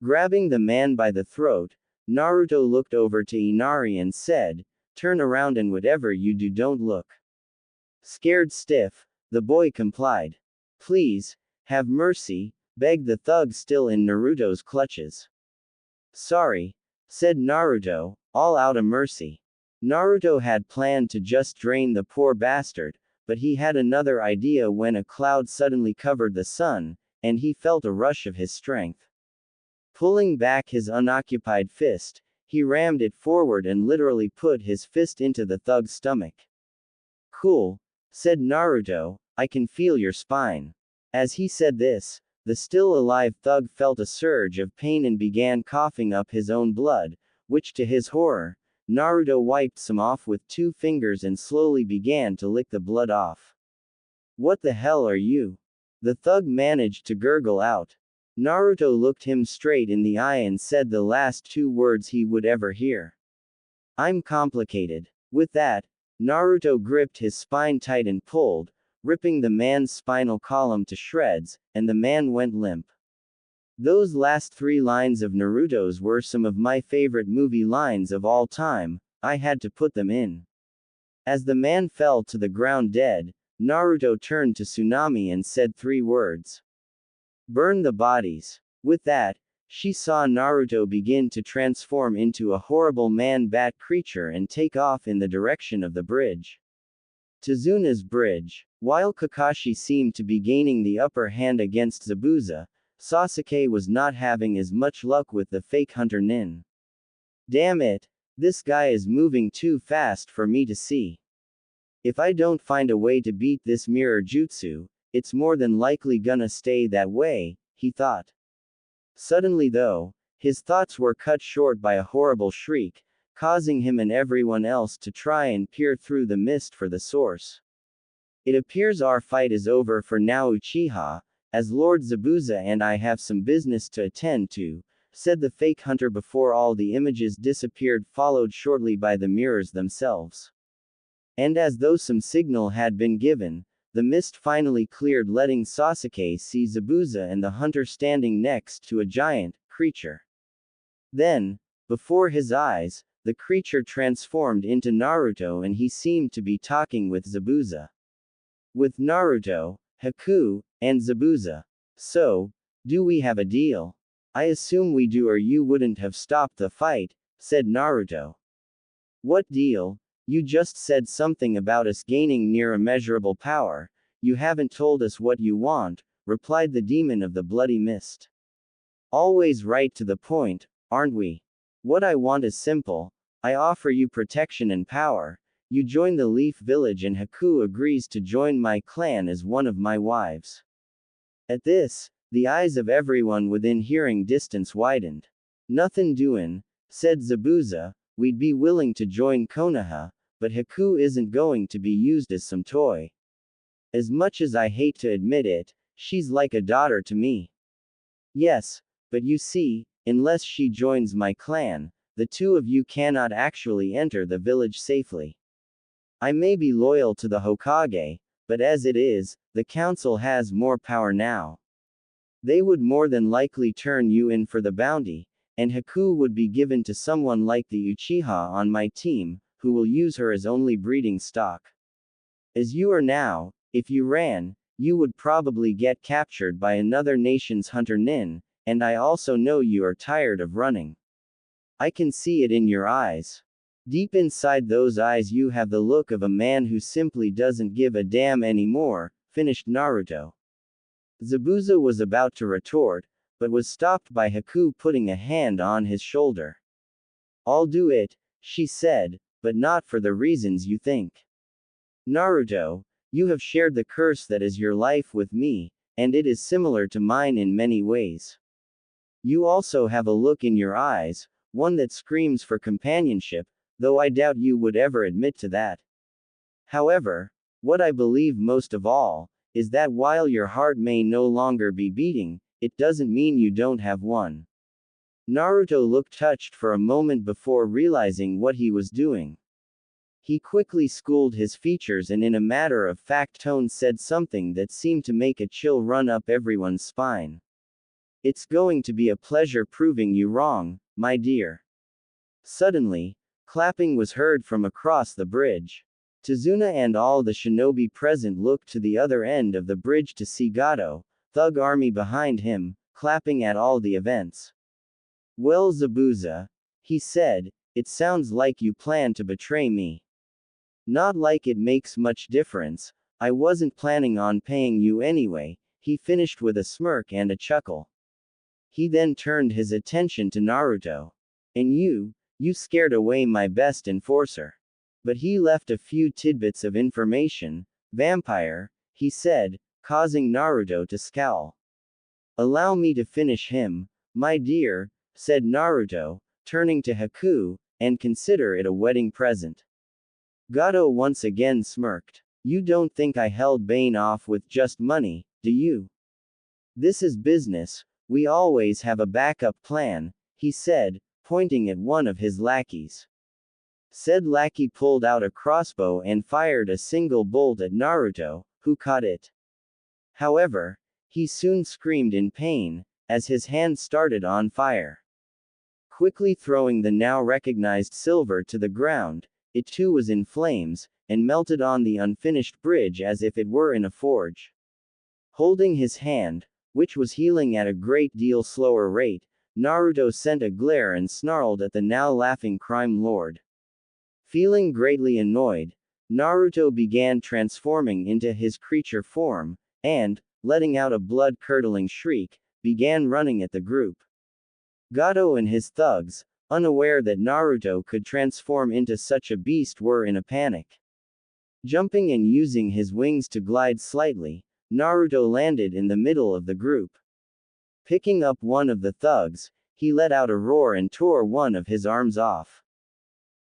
Speaker 1: Grabbing the man by the throat, Naruto looked over to Inari and said, "Turn around and whatever you do, don't look." Scared stiff, the boy complied. "Please, have mercy," begged the thug still in Naruto's clutches. "Sorry," said Naruto, all out of mercy. Naruto had planned to just drain the poor bastard, but he had another idea when a cloud suddenly covered the sun, and he felt a rush of his strength. Pulling back his unoccupied fist, he rammed it forward and literally put his fist into the thug's stomach. "Cool," said Naruto, "I can feel your spine." As he said this, the still alive thug felt a surge of pain and began coughing up his own blood, which to his horror, Naruto wiped some off with 2 fingers and slowly began to lick the blood off. "What the hell are you?" the thug managed to gurgle out. Naruto looked him straight in the eye and said the last 2 words he would ever hear. "I'm complicated." With that, Naruto gripped his spine tight and pulled, ripping the man's spinal column to shreds, and the man went limp. Those last 3 lines of Naruto's were some of my favorite movie lines of all time, I had to put them in. As the man fell to the ground dead, Naruto turned to Tsunami and said 3 words. "Burn the bodies." With that, she saw Naruto begin to transform into a horrible man-bat creature and take off in the direction of the bridge. Tezuna's bridge. While Kakashi seemed to be gaining the upper hand against Zabuza, Sasuke was not having as much luck with the fake hunter Nin. "Damn it! This guy is moving too fast for me to see. If I don't find a way to beat this mirror jutsu, it's more than likely gonna stay that way," he thought. Suddenly though, his thoughts were cut short by a horrible shriek, causing him and everyone else to try and peer through the mist for the source. "It appears our fight is over for now, Uchiha, as Lord Zabuza and I have some business to attend to," said the fake hunter before all the images disappeared, followed shortly by the mirrors themselves. And as though some signal had been given, the mist finally cleared, letting Sasuke see Zabuza and the hunter standing next to a giant creature. Then, before his eyes, the creature transformed into Naruto and he seemed to be talking with Zabuza. With Naruto, Haku, and Zabuza. So, do we have a deal? I assume we do or you wouldn't have stopped the fight, said Naruto. What deal? You just said something about us gaining near immeasurable power. You haven't told us what you want, replied the demon of the bloody mist. Always right to the point, aren't we? What I want is simple. I offer you protection and power. You join the Leaf Village and Haku agrees to join my clan as one of my wives. At this, the eyes of everyone within hearing distance widened. Nothin' doin', said Zabuza, we'd be willing to join Konoha, but Haku isn't going to be used as some toy. As much as I hate to admit it, she's like a daughter to me. Yes, but you see, unless she joins my clan, the two of you cannot actually enter the village safely. I may be loyal to the Hokage, but as it is, the council has more power now. They would more than likely turn you in for the bounty, and Haku would be given to someone like the Uchiha on my team, who will use her as only breeding stock. As you are now, if you ran, you would probably get captured by another nation's hunter nin, and I also know you are tired of running. I can see it in your eyes. Deep inside those eyes you have the look of a man who simply doesn't give a damn anymore, finished Naruto. Zabuza was about to retort, but was stopped by Haku putting a hand on his shoulder. I'll do it, she said, but not for the reasons you think. Naruto, you have shared the curse that is your life with me, and it is similar to mine in many ways. You also have a look in your eyes, one that screams for companionship, though I doubt you would ever admit to that. However, what I believe most of all, is that while your heart may no longer be beating, it doesn't mean you don't have one. Naruto looked touched for a moment before realizing what he was doing. He quickly schooled his features and in a matter-of-fact tone said something that seemed to make a chill run up everyone's spine. It's going to be a pleasure proving you wrong, my dear. Suddenly, clapping was heard from across the bridge. Tazuna and all the shinobi present looked to the other end of the bridge to see Gato, thug army behind him, clapping at all the events. Well, Zabuza, he said, it sounds like you plan to betray me. Not like it makes much difference, I wasn't planning on paying you anyway, he finished with a smirk and a chuckle. He then turned his attention to Naruto. And you scared away my best enforcer. But he left a few tidbits of information. Vampire, he said, causing Naruto to scowl. Allow me to finish him, my dear, said Naruto, turning to Haku, and consider it a wedding present. Gato once again smirked. You don't think I held Bane off with just money, do you? This is business, we always have a backup plan, he said, pointing at one of his lackeys. Said lackey pulled out a crossbow and fired a single bolt at Naruto, who caught it. However, he soon screamed in pain, as his hand started on fire. Quickly throwing the now recognized silver to the ground, it too was in flames, and melted on the unfinished bridge as if it were in a forge. Holding his hand, which was healing at a great deal slower rate, Naruto sent a glare and snarled at the now laughing crime lord. Feeling greatly annoyed, Naruto began transforming into his creature form, and, letting out a blood-curdling shriek, began running at the group. Gato and his thugs, unaware that Naruto could transform into such a beast, were in a panic. Jumping and using his wings to glide slightly, Naruto landed in the middle of the group. Picking up one of the thugs, he let out a roar and tore one of his arms off.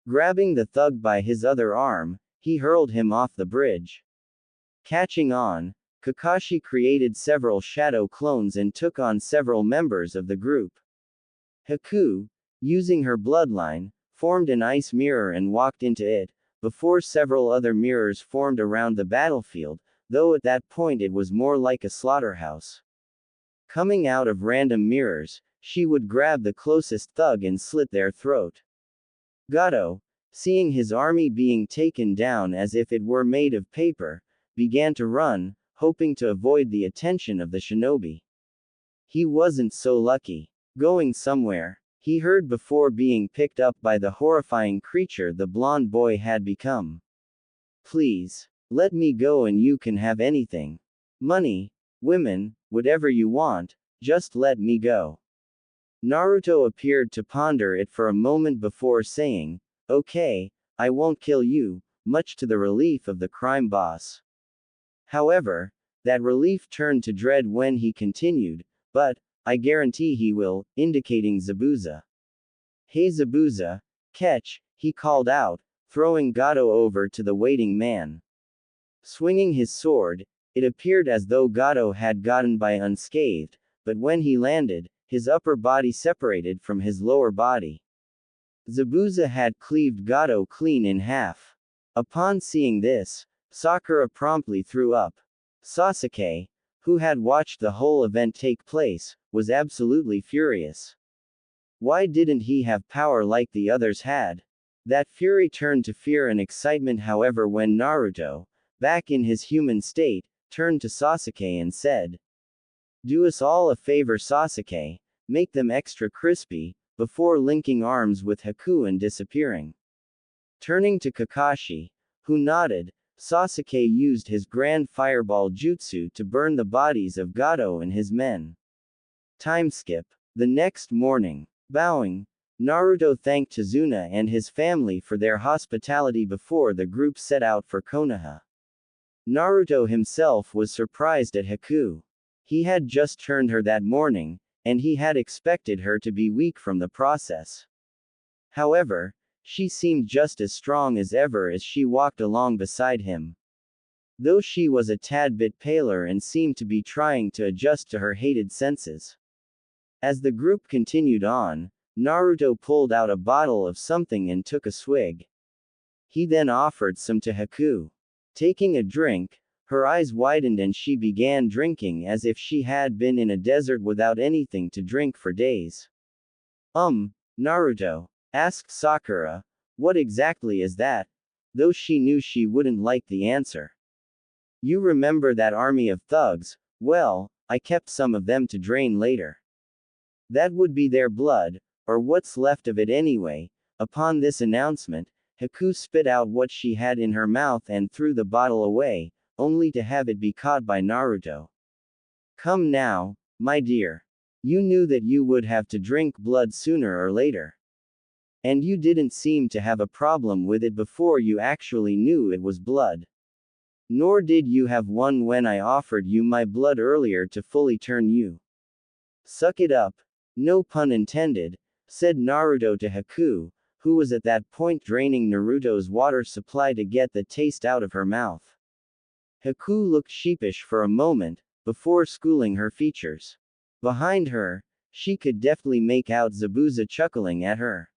Speaker 1: Grabbing the thug by his other arm, he hurled him off the bridge. Catching on, Kakashi created several shadow clones and took on several members of the group. Haku, using her bloodline, formed an ice mirror and walked into it, before several other mirrors formed around the battlefield, though at that point it was more like a slaughterhouse. Coming out of random mirrors, she would grab the closest thug and slit their throat. Gato, seeing his army being taken down as if it were made of paper, began to run, hoping to avoid the attention of the shinobi. He wasn't so lucky. Going somewhere, he heard before being picked up by the horrifying creature the blonde boy had become. Please, let me go and you can have anything. Money, women, whatever you want, just let me go. Naruto appeared to ponder it for a moment before saying, okay, I won't kill you, much to the relief of the crime boss. However, that relief turned to dread when he continued, but, I guarantee he will, indicating Zabuza. Hey Zabuza, catch, he called out, throwing Gato over to the waiting man. Swinging his sword, it appeared as though Gato had gotten by unscathed, but when he landed, his upper body separated from his lower body. Zabuza had cleaved Gato clean in half. Upon seeing this, Sakura promptly threw up. Sasuke, who had watched the whole event take place, was absolutely furious. Why didn't he have power like the others had? That fury turned to fear and excitement however when Naruto, back in his human state, turned to Sasuke and said, do us all a favor Sasuke, make them extra crispy, before linking arms with Haku and disappearing. Turning to Kakashi, who nodded, Sasuke used his grand fireball jutsu to burn the bodies of Gato and his men. Time skip. The next morning. Bowing, Naruto thanked Tazuna and his family for their hospitality before the group set out for Konoha. Naruto himself was surprised at Haku. He had just turned her that morning, and he had expected her to be weak from the process. However, she seemed just as strong as ever as she walked along beside him. Though she was a tad bit paler and seemed to be trying to adjust to her hated senses. As the group continued on, Naruto pulled out a bottle of something and took a swig. He then offered some to Haku. Taking a drink, her eyes widened and she began drinking as if she had been in a desert without anything to drink for days. Naruto, asked Sakura, what exactly is that? Though she knew she wouldn't like the answer. You remember that army of thugs? Well, I kept some of them to drain later. That would be their blood, or what's left of it anyway. Upon this announcement, Haku spit out what she had in her mouth and threw the bottle away, only to have it be caught by Naruto. Come now, my dear. You knew that you would have to drink blood sooner or later. And you didn't seem to have a problem with it before you actually knew it was blood. Nor did you have one when I offered you my blood earlier to fully turn you. Suck it up. No pun intended, said Naruto to Haku, who was at that point draining Naruto's water supply to get the taste out of her mouth. Haku looked sheepish for a moment, before schooling her features. Behind her, she could deftly make out Zabuza chuckling at her.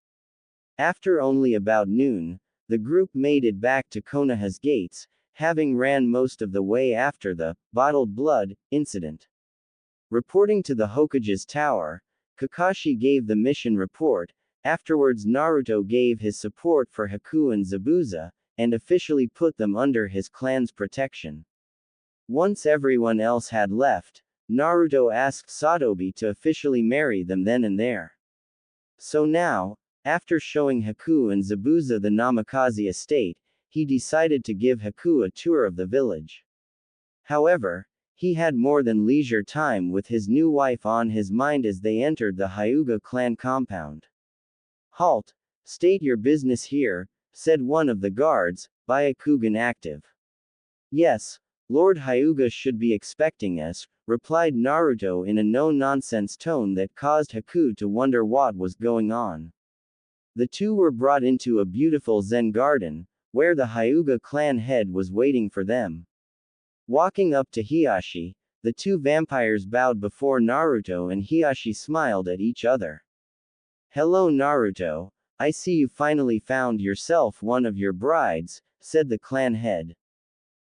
Speaker 1: After only about noon, the group made it back to Konoha's gates, having ran most of the way after the bottled blood incident. Reporting to the Hokage's tower, Kakashi gave the mission report. Afterwards Naruto gave his support for Haku and Zabuza, and officially put them under his clan's protection. Once everyone else had left, Naruto asked Satobi to officially marry them then and there. So now, after showing Haku and Zabuza the Namikaze estate, he decided to give Haku a tour of the village. However, he had more than leisure time with his new wife on his mind as they entered the Hyuga clan compound. Halt! State your business here, said one of the guards, Byakugan active. Yes, Lord Hyuga should be expecting us, replied Naruto in a no-nonsense tone that caused Haku to wonder what was going on. The two were brought into a beautiful Zen garden, where the Hyuga clan head was waiting for them. Walking up to Hiashi, the two vampires bowed before Naruto and Hiashi smiled at each other. Hello Naruto, I see you finally found yourself one of your brides, said the clan head.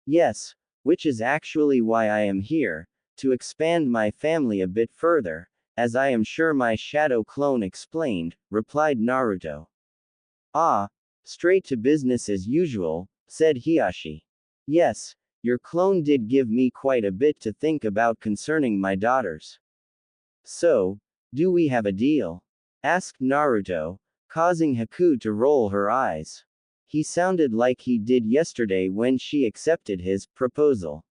Speaker 1: Yes, Which is actually why I am here, to expand my family a bit further, as I am sure my shadow clone explained, replied Naruto. Ah, straight to business as usual, said Hiashi. Yes, your clone did give me quite a bit to think about concerning my daughters. So, do we have a deal? Asked Naruto, causing Haku to roll her eyes. He sounded like he did yesterday when she accepted his proposal.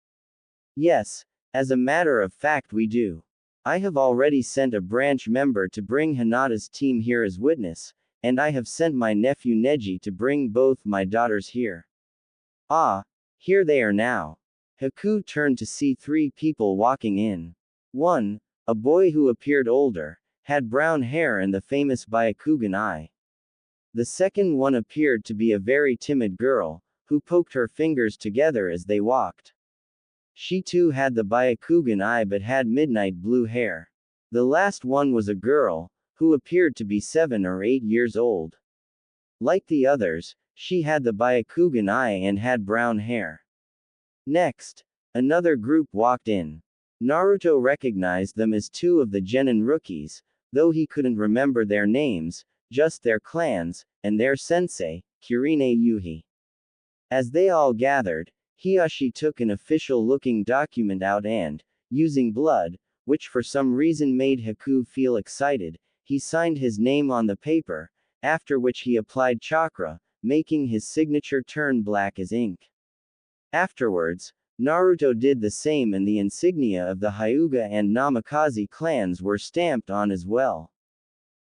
Speaker 1: Yes, as a matter of fact we do. I have already sent a branch member to bring Hinata's team here as witness, and I have sent my nephew Neji to bring both my daughters here. Ah, here they are now. Haku turned to see three people walking in. One, a boy who appeared older, had brown hair and the famous Byakugan eye. The second one appeared to be a very timid girl, who poked her fingers together as they walked. She too had the Byakugan eye but had midnight blue hair. The last one was a girl, who appeared to be 7 or 8 years old. Like the others, she had the Byakugan eye and had brown hair. Next, another group walked in. Naruto recognized them as two of the genin rookies, though he couldn't remember their names, just their clans, and their sensei, Kirine Yuhi. As they all gathered, Hiashi took an official-looking document out and, using blood, which for some reason made Haku feel excited, he signed his name on the paper, after which he applied chakra, making his signature turn black as ink. Afterwards, Naruto did the same and the insignia of the Hyuga and Namikaze clans were stamped on as well.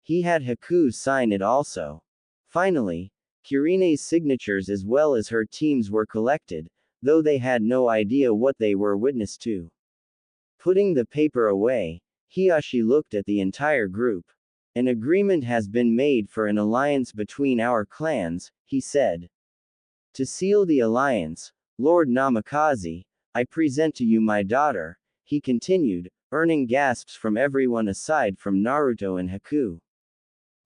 Speaker 1: He had Haku sign it also. Finally, Kirine's signatures as well as her team's were collected, though they had no idea what they were witness to. Putting the paper away, Hiashi looked at the entire group. An agreement has been made for an alliance between our clans, he said. To seal the alliance, Lord Namikaze, I present to you my daughter, he continued, earning gasps from everyone aside from Naruto and Haku.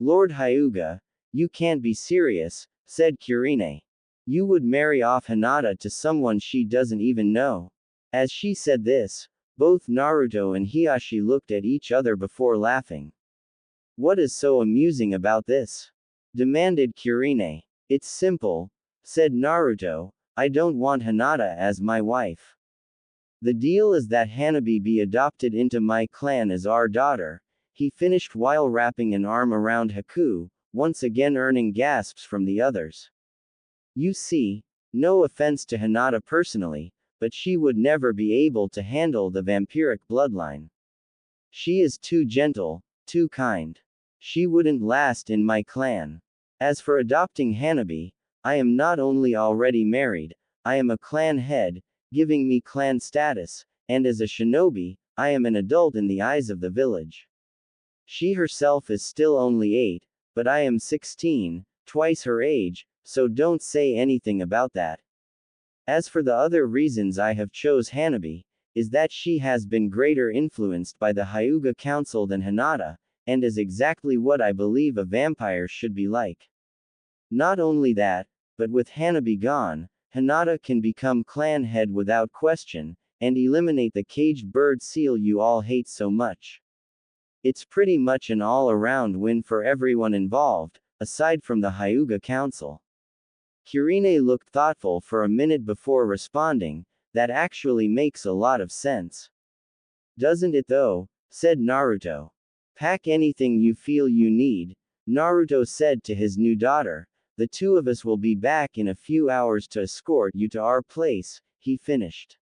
Speaker 1: Lord Hyuga, you can't be serious, said Kirine. You would marry off Hinata to someone she doesn't even know. As she said this, both Naruto and Hiashi looked at each other before laughing. What is so amusing about this? Demanded Kirine. It's simple, said Naruto, I don't want Hinata as my wife. The deal is that Hanabi be adopted into my clan as our daughter, he finished while wrapping an arm around Haku, once again earning gasps from the others. You see, no offense to Hinata personally, but she would never be able to handle the vampiric bloodline. She is too gentle, too kind. She wouldn't last in my clan. As for adopting Hanabi, I am not only already married, I am a clan head, giving me clan status, and as a shinobi, I am an adult in the eyes of the village. She herself is still only 8, but I am 16, twice her age, so don't say anything about that. As for the other reasons I have chose Hanabi, is that she has been greater influenced by the Hyuga Council than Hinata, and is exactly what I believe a vampire should be like. Not only that, but with Hanabi gone, Hinata can become clan head without question, and eliminate the caged bird seal you all hate so much. It's pretty much an all-around win for everyone involved, aside from the Hyuga Council. Kirine looked thoughtful for a minute before responding, that actually makes a lot of sense. Doesn't it though? Said Naruto. Pack anything you feel you need, Naruto said to his new daughter, the two of us will be back in a few hours to escort you to our place, he finished.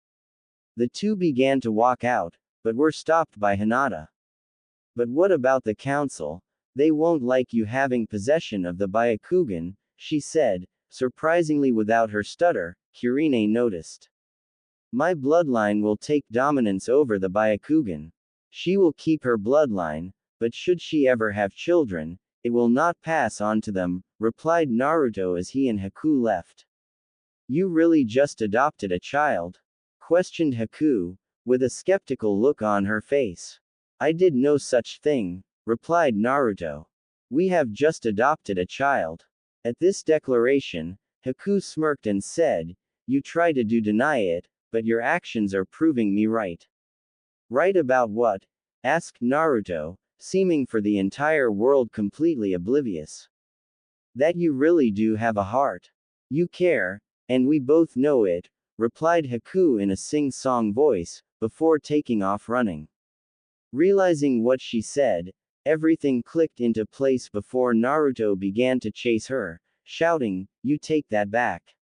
Speaker 1: The two began to walk out, but were stopped by Hinata. But what about the council? They won't like you having possession of the Byakugan, she said, surprisingly without her stutter, Kirine noticed. My bloodline will take dominance over the Byakugan. She will keep her bloodline, but should she ever have children, it will not pass on to them, replied Naruto as he and Haku left. You really just adopted a child? Questioned Haku, with a skeptical look on her face. I did no such thing, replied Naruto. We have just adopted a child. At this declaration, Haku smirked and said, You try to deny it, but your actions are proving me right. Right about what? Asked Naruto, seeming for the entire world completely oblivious. That you really do have a heart. You care, and we both know it, replied Haku in a sing-song voice, before taking off running. Realizing what she said, everything clicked into place before Naruto began to chase her, shouting, "You take that back."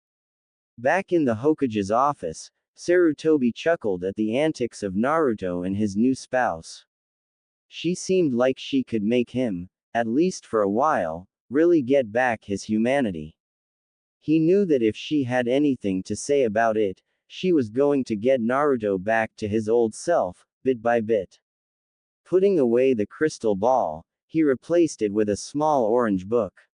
Speaker 1: Back in the Hokage's office, Sarutobi chuckled at the antics of Naruto and his new spouse. She seemed like she could make him, at least for a while, really get back his humanity. He knew that if she had anything to say about it, she was going to get Naruto back to his old self, bit by bit. Putting away the crystal ball, he replaced it with a small orange book.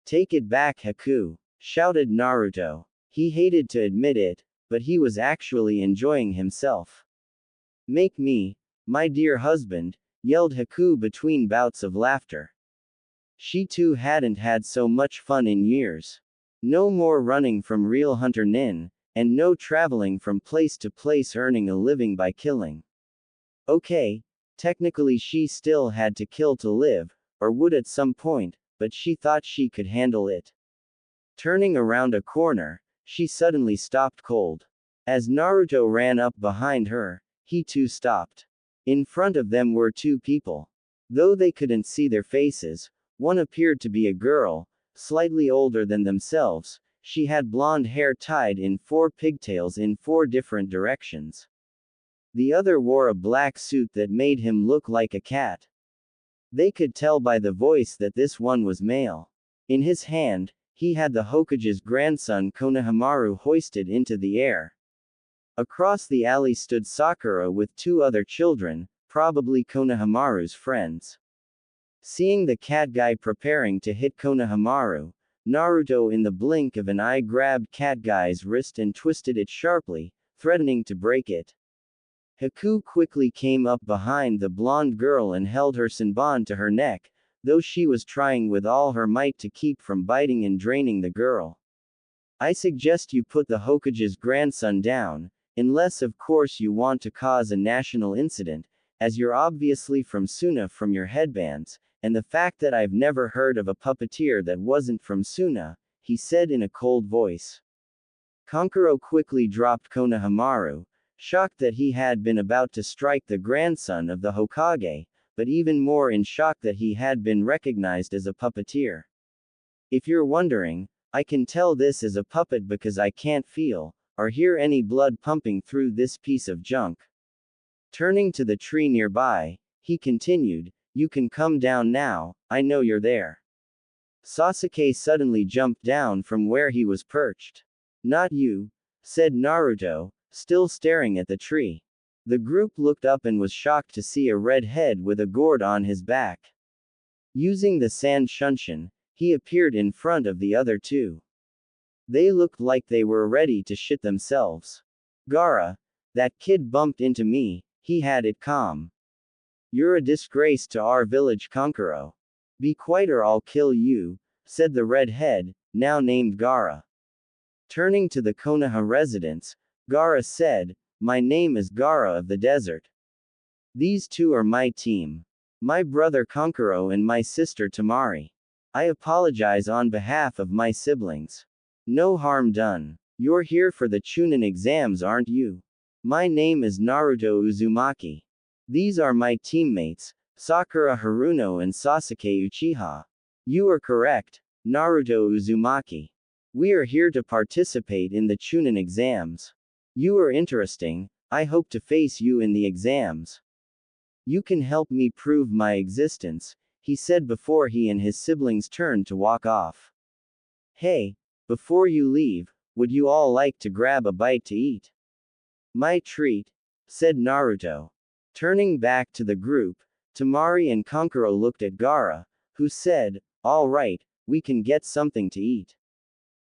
Speaker 1: "Take it back, Haku," shouted Naruto. He hated to admit it, but he was actually enjoying himself. "Make me, my dear husband," yelled Haku between bouts of laughter. She too hadn't had so much fun in years. No more running from real Hunter Nin, and no traveling from place to place earning a living by killing. Okay, technically she still had to kill to live, or would at some point, but she thought she could handle it. Turning around a corner, she suddenly stopped cold. As Naruto ran up behind her, he too stopped. In front of them were two people. Though they couldn't see their faces, one appeared to be a girl, slightly older than themselves. She had blonde hair tied in 4 pigtails in 4 different directions. The other wore a black suit that made him look like a cat. They could tell by the voice that this one was male. In his hand, he had the Hokage's grandson Konohamaru hoisted into the air. Across the alley stood Sakura with 2 other children, probably Konohamaru's friends. Seeing the cat guy preparing to hit Konohamaru, Naruto in the blink of an eye grabbed cat guy's wrist and twisted it sharply, threatening to break it. Haku quickly came up behind the blonde girl and held her senbon to her neck, though she was trying with all her might to keep from biting and draining the girl. "I suggest you put the Hokage's grandson down, unless of course you want to cause a national incident, as you're obviously from Suna from your headbands, and the fact that I've never heard of a puppeteer that wasn't from Suna," he said in a cold voice. Kankuro quickly dropped Konohamaru, shocked that he had been about to strike the grandson of the Hokage, but even more in shock that he had been recognized as a puppeteer. "If you're wondering, I can tell this is a puppet because I can't feel, or hear any blood pumping through this piece of junk." Turning to the tree nearby, he continued, "You can come down now, I know you're there." Sasuke suddenly jumped down from where he was perched. "Not you," said Naruto, still staring at the tree. The group looked up and was shocked to see a red head with a gourd on his back. Using the sand shunshin, he appeared in front of the other 2. They looked like they were ready to shit themselves. "Gaara, that kid bumped into me, he had it calm. You're a disgrace to our village, Kankuro. Be quiet or I'll kill you," said the redhead, now named Gaara. Turning to the Konoha residents, Gaara said, "My name is Gaara of the desert. These 2 are my team. My brother Kankuro and my sister Temari. I apologize on behalf of my siblings. No harm done. You're here for the Chunin exams, aren't you? My name is Naruto Uzumaki. These are my teammates, Sakura Haruno and Sasuke Uchiha. You are correct, Naruto Uzumaki. We are here to participate in the Chunin exams. You are interesting, I hope to face you in the exams. You can help me prove my existence," he said before he and his siblings turned to walk off. "Hey, before you leave, would you all like to grab a bite to eat?" "My treat," said Naruto. Turning back to the group, Temari and Kankuro looked at Gaara, who said, "All right, we can get something to eat."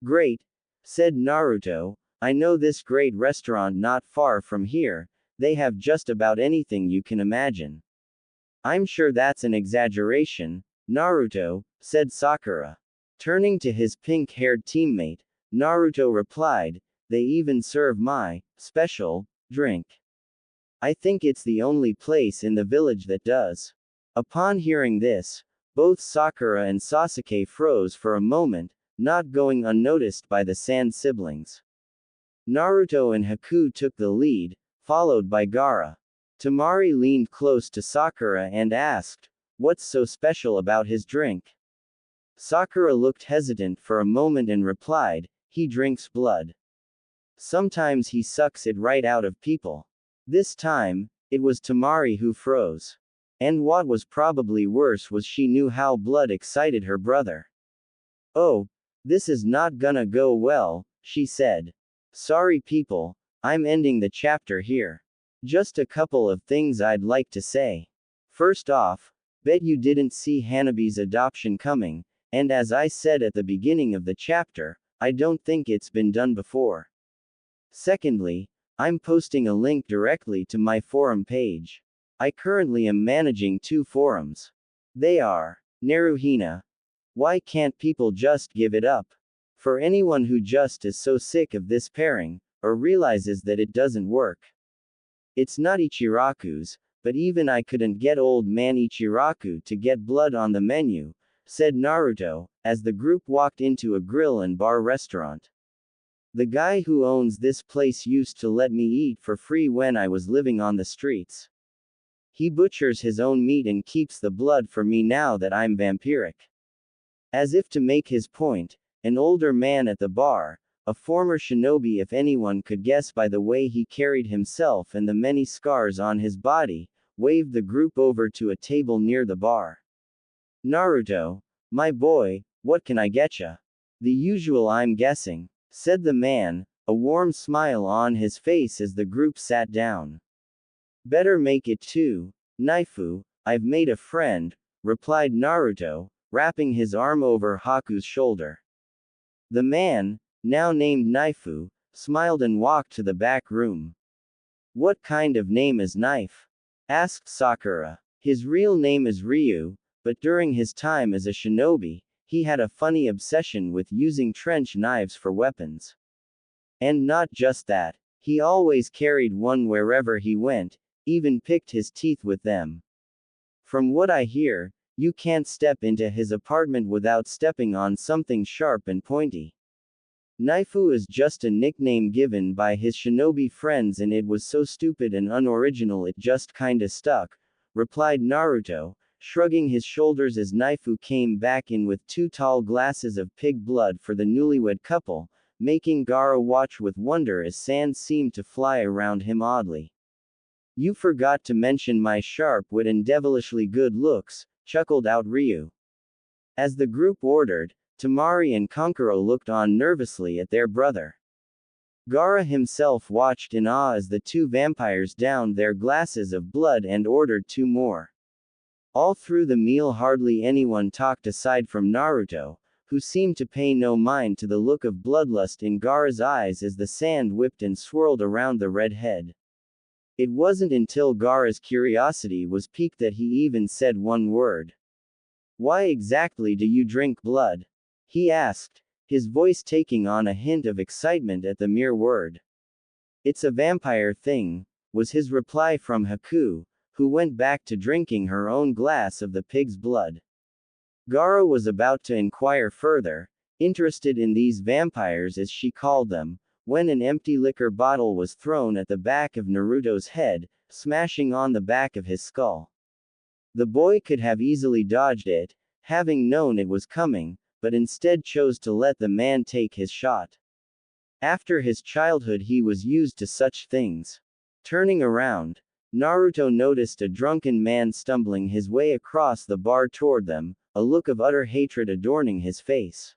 Speaker 1: "Great," said Naruto, "I know this great restaurant not far from here, they have just about anything you can imagine." "I'm sure that's an exaggeration, Naruto," said Sakura. Turning to his pink-haired teammate, Naruto replied, they even serve my special drink. I think it's the only place in the village that does. Upon hearing this, both Sakura and Sasuke froze for a moment, not going unnoticed by the Sand siblings. Naruto and Haku took the lead, followed by Gaara. Temari leaned close to Sakura and asked, "What's so special about his drink?" Sakura looked hesitant for a moment and replied, "He drinks blood. Sometimes he sucks it right out of people." This time, it was Temari who froze. And what was probably worse was she knew how blood excited her brother. "Oh, this is not gonna go well," she said. "Sorry people, I'm ending the chapter here. Just a couple of things I'd like to say. First off, bet you didn't see Hanabi's adoption coming, and as I said at the beginning of the chapter, I don't think it's been done before. Secondly, I'm posting a link directly to my forum page. I currently am managing 2 forums. They are Naruhina. Why can't people just give it up? For anyone who just is so sick of this pairing, or realizes that it doesn't work. It's not Ichiraku's, but even I couldn't get old man Ichiraku to get blood on the menu, said Naruto, as the group walked into a grill and bar restaurant. The guy who owns this place used to let me eat for free when I was living on the streets. He butchers his own meat and keeps the blood for me now that I'm vampiric. As if to make his point, an older man at the bar, a former shinobi if anyone could guess by the way he carried himself and the many scars on his body, waved the group over to a table near the bar. "Naruto, my boy, what can I getcha?" "The usual I'm guessing," said the man, a warm smile on his face as the group sat down. "Better make it 2, Naifu, I've made a friend," replied Naruto, wrapping his arm over Haku's shoulder. The man, now named Naifu, smiled and walked to the back room. "What kind of name is Knife?" asked Sakura. "His real name is Ryu, but during his time as a shinobi, he had a funny obsession with using trench knives for weapons. And not just that, he always carried one wherever he went, even picked his teeth with them. From what I hear, you can't step into his apartment without stepping on something sharp and pointy. Naifu is just a nickname given by his shinobi friends and it was so stupid and unoriginal it just kinda stuck," replied Naruto, shrugging his shoulders as Naifu came back in with 2 tall glasses of pig blood for the newlywed couple, making Gaara watch with wonder as sand seemed to fly around him oddly. "You forgot to mention my sharp wit and devilishly good looks," chuckled out Ryu. As the group ordered, Temari and Kankuro looked on nervously at their brother. Gaara himself watched in awe as the 2 vampires downed their glasses of blood and ordered 2 more. All through the meal hardly anyone talked aside from Naruto, who seemed to pay no mind to the look of bloodlust in Gaara's eyes as the sand whipped and swirled around the red head. It wasn't until Gaara's curiosity was piqued that he even said one word. "Why exactly do you drink blood?" he asked, his voice taking on a hint of excitement at the mere word. "It's a vampire thing," was his reply from Haku, who went back to drinking her own glass of the pig's blood. Gaara was about to inquire further, interested in these vampires as she called them, when an empty liquor bottle was thrown at the back of Naruto's head, smashing on the back of his skull. The boy could have easily dodged it, having known it was coming, but instead chose to let the man take his shot. After his childhood he was used to such things. Turning around, Naruto noticed a drunken man stumbling his way across the bar toward them, a look of utter hatred adorning his face.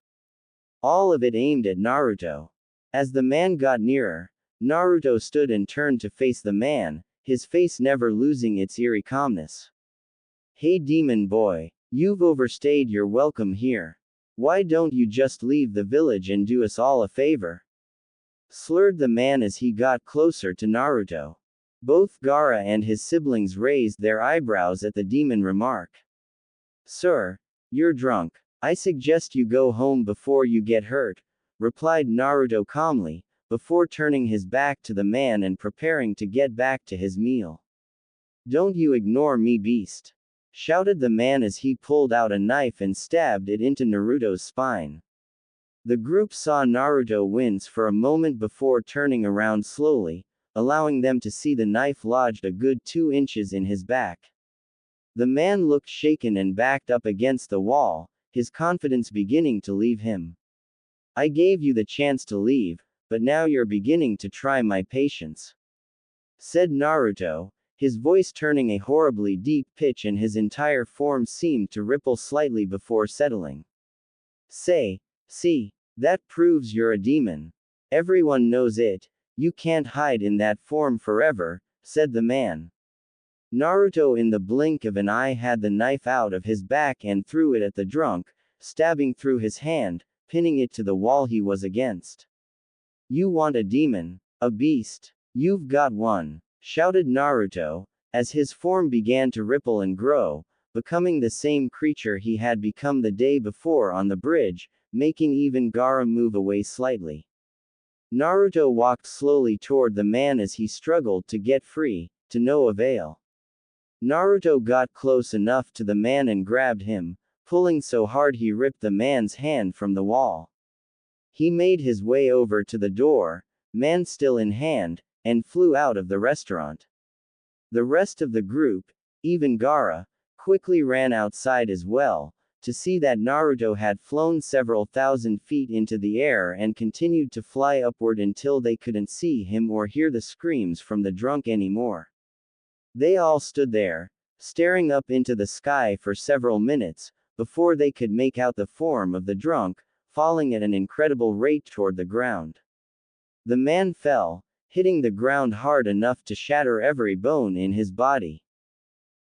Speaker 1: All of it aimed at Naruto. As the man got nearer, Naruto stood and turned to face the man, his face never losing its eerie calmness. "Hey demon boy, you've overstayed your welcome here. Why don't you just leave the village and do us all a favor?" slurred the man as he got closer to Naruto. Both Gaara and his siblings raised their eyebrows at the demon remark. "Sir, you're drunk. I suggest you go home before you get hurt," replied Naruto calmly, before turning his back to the man and preparing to get back to his meal. "Don't you ignore me, beast!" shouted the man as he pulled out a knife and stabbed it into Naruto's spine. The group saw Naruto wince for a moment before turning around slowly, allowing them to see the knife lodged a good 2 inches in his back. The man looked shaken and backed up against the wall, his confidence beginning to leave him. "I gave you the chance to leave, but now you're beginning to try my patience," said Naruto, his voice turning a horribly deep pitch and his entire form seemed to ripple slightly before settling. See, that proves you're a demon. Everyone knows it, you can't hide in that form forever," said the man. Naruto in the blink of an eye had the knife out of his back and threw it at the drunk, stabbing through his hand, pinning it to the wall he was against. "You want a demon? A beast? You've got one," shouted Naruto, as his form began to ripple and grow, becoming the same creature he had become the day before on the bridge, making even Gaara move away slightly. Naruto walked slowly toward the man as he struggled to get free, to no avail. Naruto got close enough to the man and grabbed him, pulling so hard he ripped the man's hand from the wall. He made his way over to the door, man still in hand, and flew out of the restaurant. The rest of the group, even Gaara, quickly ran outside as well, to see that Naruto had flown several thousand feet into the air and continued to fly upward until they couldn't see him or hear the screams from the drunk anymore. They all stood there, staring up into the sky for several minutes, before they could make out the form of the drunk, falling at an incredible rate toward the ground. The man fell, hitting the ground hard enough to shatter every bone in his body.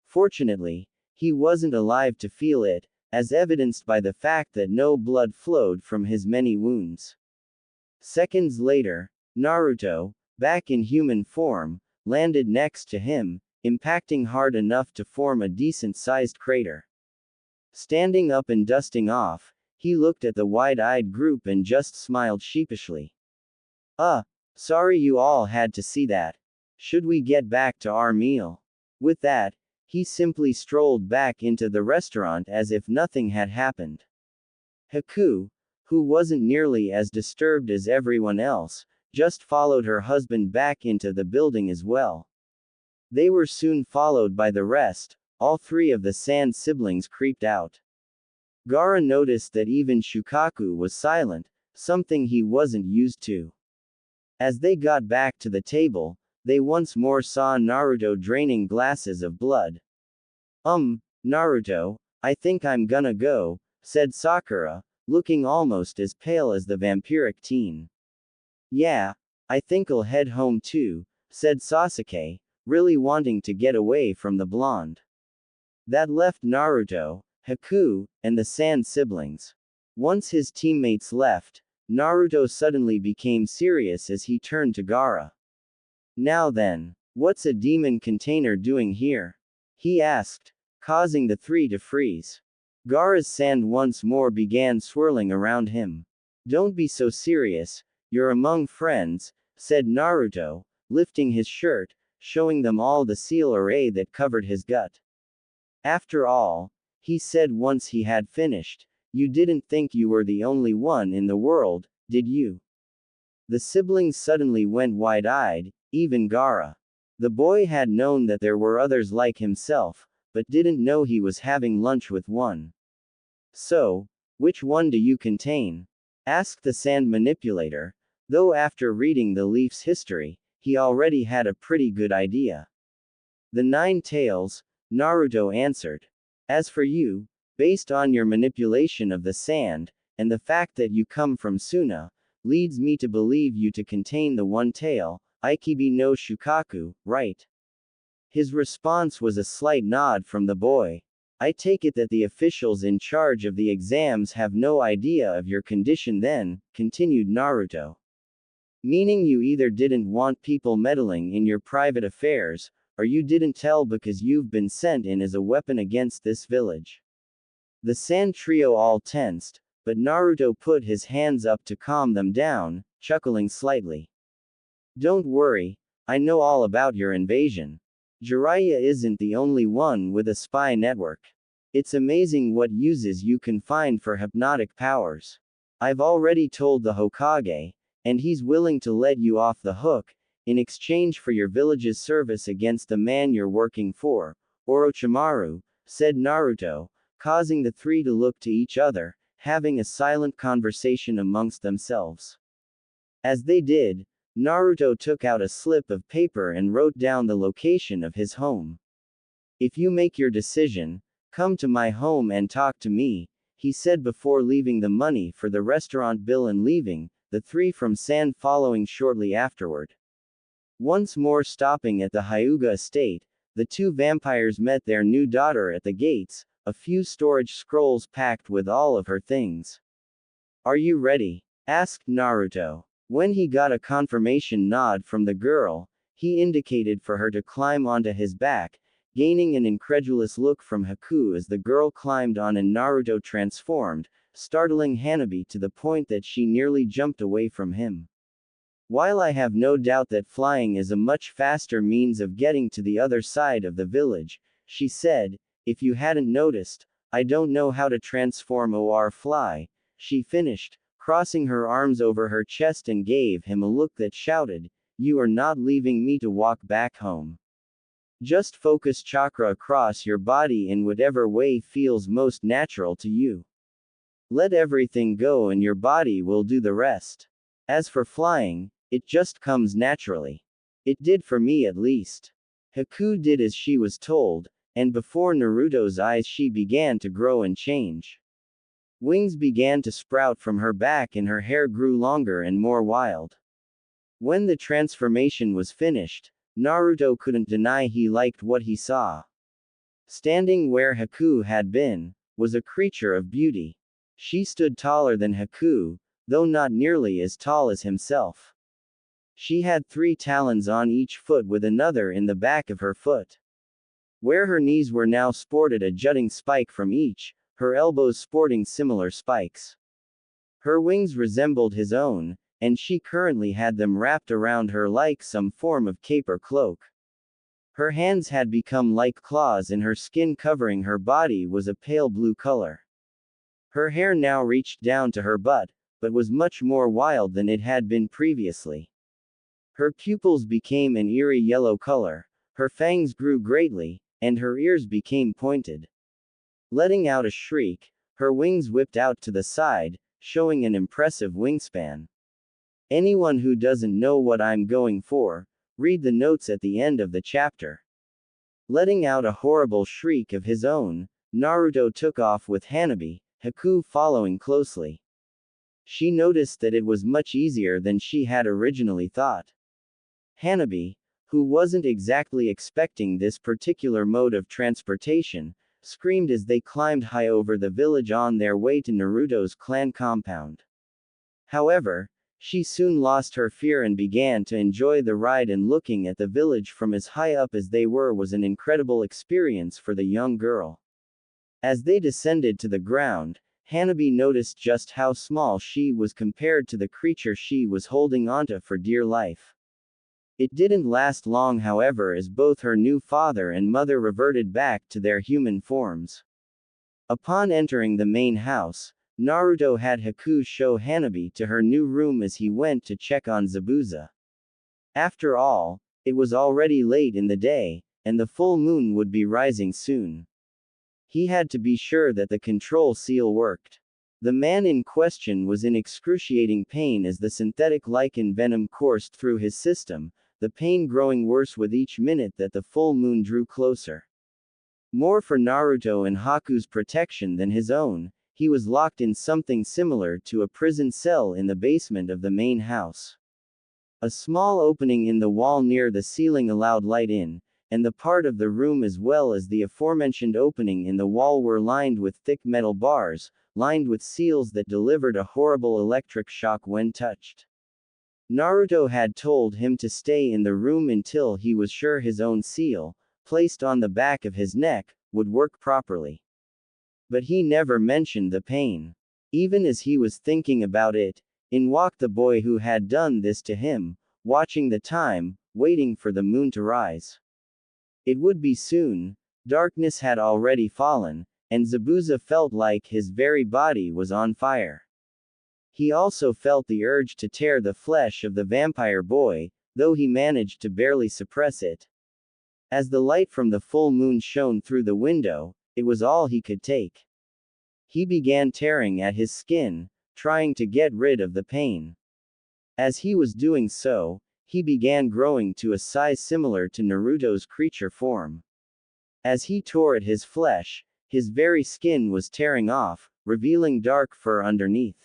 Speaker 1: Fortunately, he wasn't alive to feel it, as evidenced by the fact that no blood flowed from his many wounds. Seconds later, Naruto, back in human form, landed next to him, impacting hard enough to form a decent-sized crater. Standing up and dusting off, he looked at the wide-eyed group and just smiled sheepishly. Sorry you all had to see that. Should we get back to our meal?" With that, he simply strolled back into the restaurant as if nothing had happened. Haku, who wasn't nearly as disturbed as everyone else, just followed her husband back into the building as well. They were soon followed by the rest. All 3 of the Sand siblings creeped out. Gaara noticed that even Shukaku was silent, something he wasn't used to. As they got back to the table, they once more saw Naruto draining glasses of blood. Naruto, I think I'm gonna go," said Sakura, looking almost as pale as the vampiric teen. "Yeah, I think I'll head home too," said Sasuke, really wanting to get away from the blonde. That left Naruto, Haku, and the Sand siblings. Once his teammates left, Naruto suddenly became serious as he turned to Gaara. "Now then, what's a demon container doing here?" he asked, causing the 3 to freeze. Gaara's sand once more began swirling around him. "Don't be so serious, you're among friends," said Naruto, lifting his shirt, showing them all the seal array that covered his gut. "After all," he said once he had finished, "you didn't think you were the only one in the world, did you?" The siblings suddenly went wide-eyed, even Gaara. The boy had known that there were others like himself, but didn't know he was having lunch with one. "So, which one do you contain?" asked the sand manipulator, though after reading the leaf's history, he already had a pretty good idea. "The 9 tails," Naruto answered. "As for you, based on your manipulation of the sand, and the fact that you come from Suna, leads me to believe you to contain the 1 tail, Ikibi no Shukaku, right?" His response was a slight nod from the boy. "I take it that the officials in charge of the exams have no idea of your condition then," continued Naruto. "Meaning you either didn't want people meddling in your private affairs, or you didn't tell because you've been sent in as a weapon against this village." The sand trio all tensed, but Naruto put his hands up to calm them down, chuckling slightly. Don't worry, I know all about your invasion. Jiraiya isn't the only one with a spy network. It's amazing what uses you can find for hypnotic powers. I've already told the Hokage, and he's willing to let you off the hook, in exchange for your village's service against the man you're working for, Orochimaru, said Naruto, causing the three to look to each other, having a silent conversation amongst themselves. As they did, Naruto took out a slip of paper and wrote down the location of his home. If you make your decision, come to my home and talk to me, he said before leaving the money for the restaurant bill and leaving, the three from Sand following shortly afterward. Once more stopping at the Hyuga estate, the two vampires met their new daughter at the gates, a few storage scrolls packed with all of her things. Are you ready? Asked Naruto. When he got a confirmation nod from the girl, he indicated for her to climb onto his back, gaining an incredulous look from Haku as the girl climbed on and Naruto transformed, startling Hanabi to the point that she nearly jumped away from him. While I have no doubt that flying is a much faster means of getting to the other side of the village, she said, if you hadn't noticed, I don't know how to transform or fly, she finished, crossing her arms over her chest and gave him a look that shouted, you are not leaving me to walk back home. Just focus chakra across your body in whatever way feels most natural to you. Let everything go and your body will do the rest. As for flying, it just comes naturally. It did for me at least. Haku did as she was told, and before Naruto's eyes she began to grow and change. Wings began to sprout from her back and her hair grew longer and more wild. When the transformation was finished, Naruto couldn't deny he liked what he saw. Standing where Haku had been, was a creature of beauty. She stood taller than Haku, though not nearly as tall as himself. She had 3 talons on each foot with another in the back of her foot. Where her knees were now sported a jutting spike from each, her elbows sporting similar spikes. Her wings resembled his own, and she currently had them wrapped around her like some form of cape or cloak. Her hands had become like claws and her skin covering her body was a pale blue color. Her hair now reached down to her butt, but was much more wild than it had been previously. Her pupils became an eerie yellow color, her fangs grew greatly, and her ears became pointed. Letting out a shriek, her wings whipped out to the side, showing an impressive wingspan. Anyone who doesn't know what I'm going for, read the notes at the end of the chapter. Letting out a horrible shriek of his own, Naruto took off with Hanabi, Haku following closely. She noticed that it was much easier than she had originally thought. Hanabi, who wasn't exactly expecting this particular mode of transportation, screamed as they climbed high over the village on their way to Naruto's clan compound. However, she soon lost her fear and began to enjoy the ride, and looking at the village from as high up as they were was an incredible experience for the young girl. As they descended to the ground, Hanabi noticed just how small she was compared to the creature she was holding onto for dear life. It didn't last long, however, as both her new father and mother reverted back to their human forms. Upon entering the main house, Naruto had Haku show Hanabi to her new room as he went to check on Zabuza. After all, it was already late in the day, and the full moon would be rising soon. He had to be sure that the control seal worked. The man in question was in excruciating pain as the synthetic lichen venom coursed through his system, the pain growing worse with each minute that the full moon drew closer. More for Naruto and Haku's protection than his own, he was locked in something similar to a prison cell in the basement of the main house. A small opening in the wall near the ceiling allowed light in, and the part of the room as well as the aforementioned opening in the wall were lined with thick metal bars, lined with seals that delivered a horrible electric shock when touched. Naruto had told him to stay in the room until he was sure his own seal, placed on the back of his neck, would work properly. But he never mentioned the pain. Even as he was thinking about it, in walked the boy who had done this to him, watching the time, waiting for the moon to rise. It would be soon. Darkness had already fallen, and Zabuza felt like his very body was on fire. He also felt the urge to tear the flesh of the vampire boy, though he managed to barely suppress it. As the light from the full moon shone through the window, it was all he could take. He began tearing at his skin, trying to get rid of the pain. As he was doing so, he began growing to a size similar to Naruto's creature form. As he tore at his flesh, his very skin was tearing off, revealing dark fur underneath.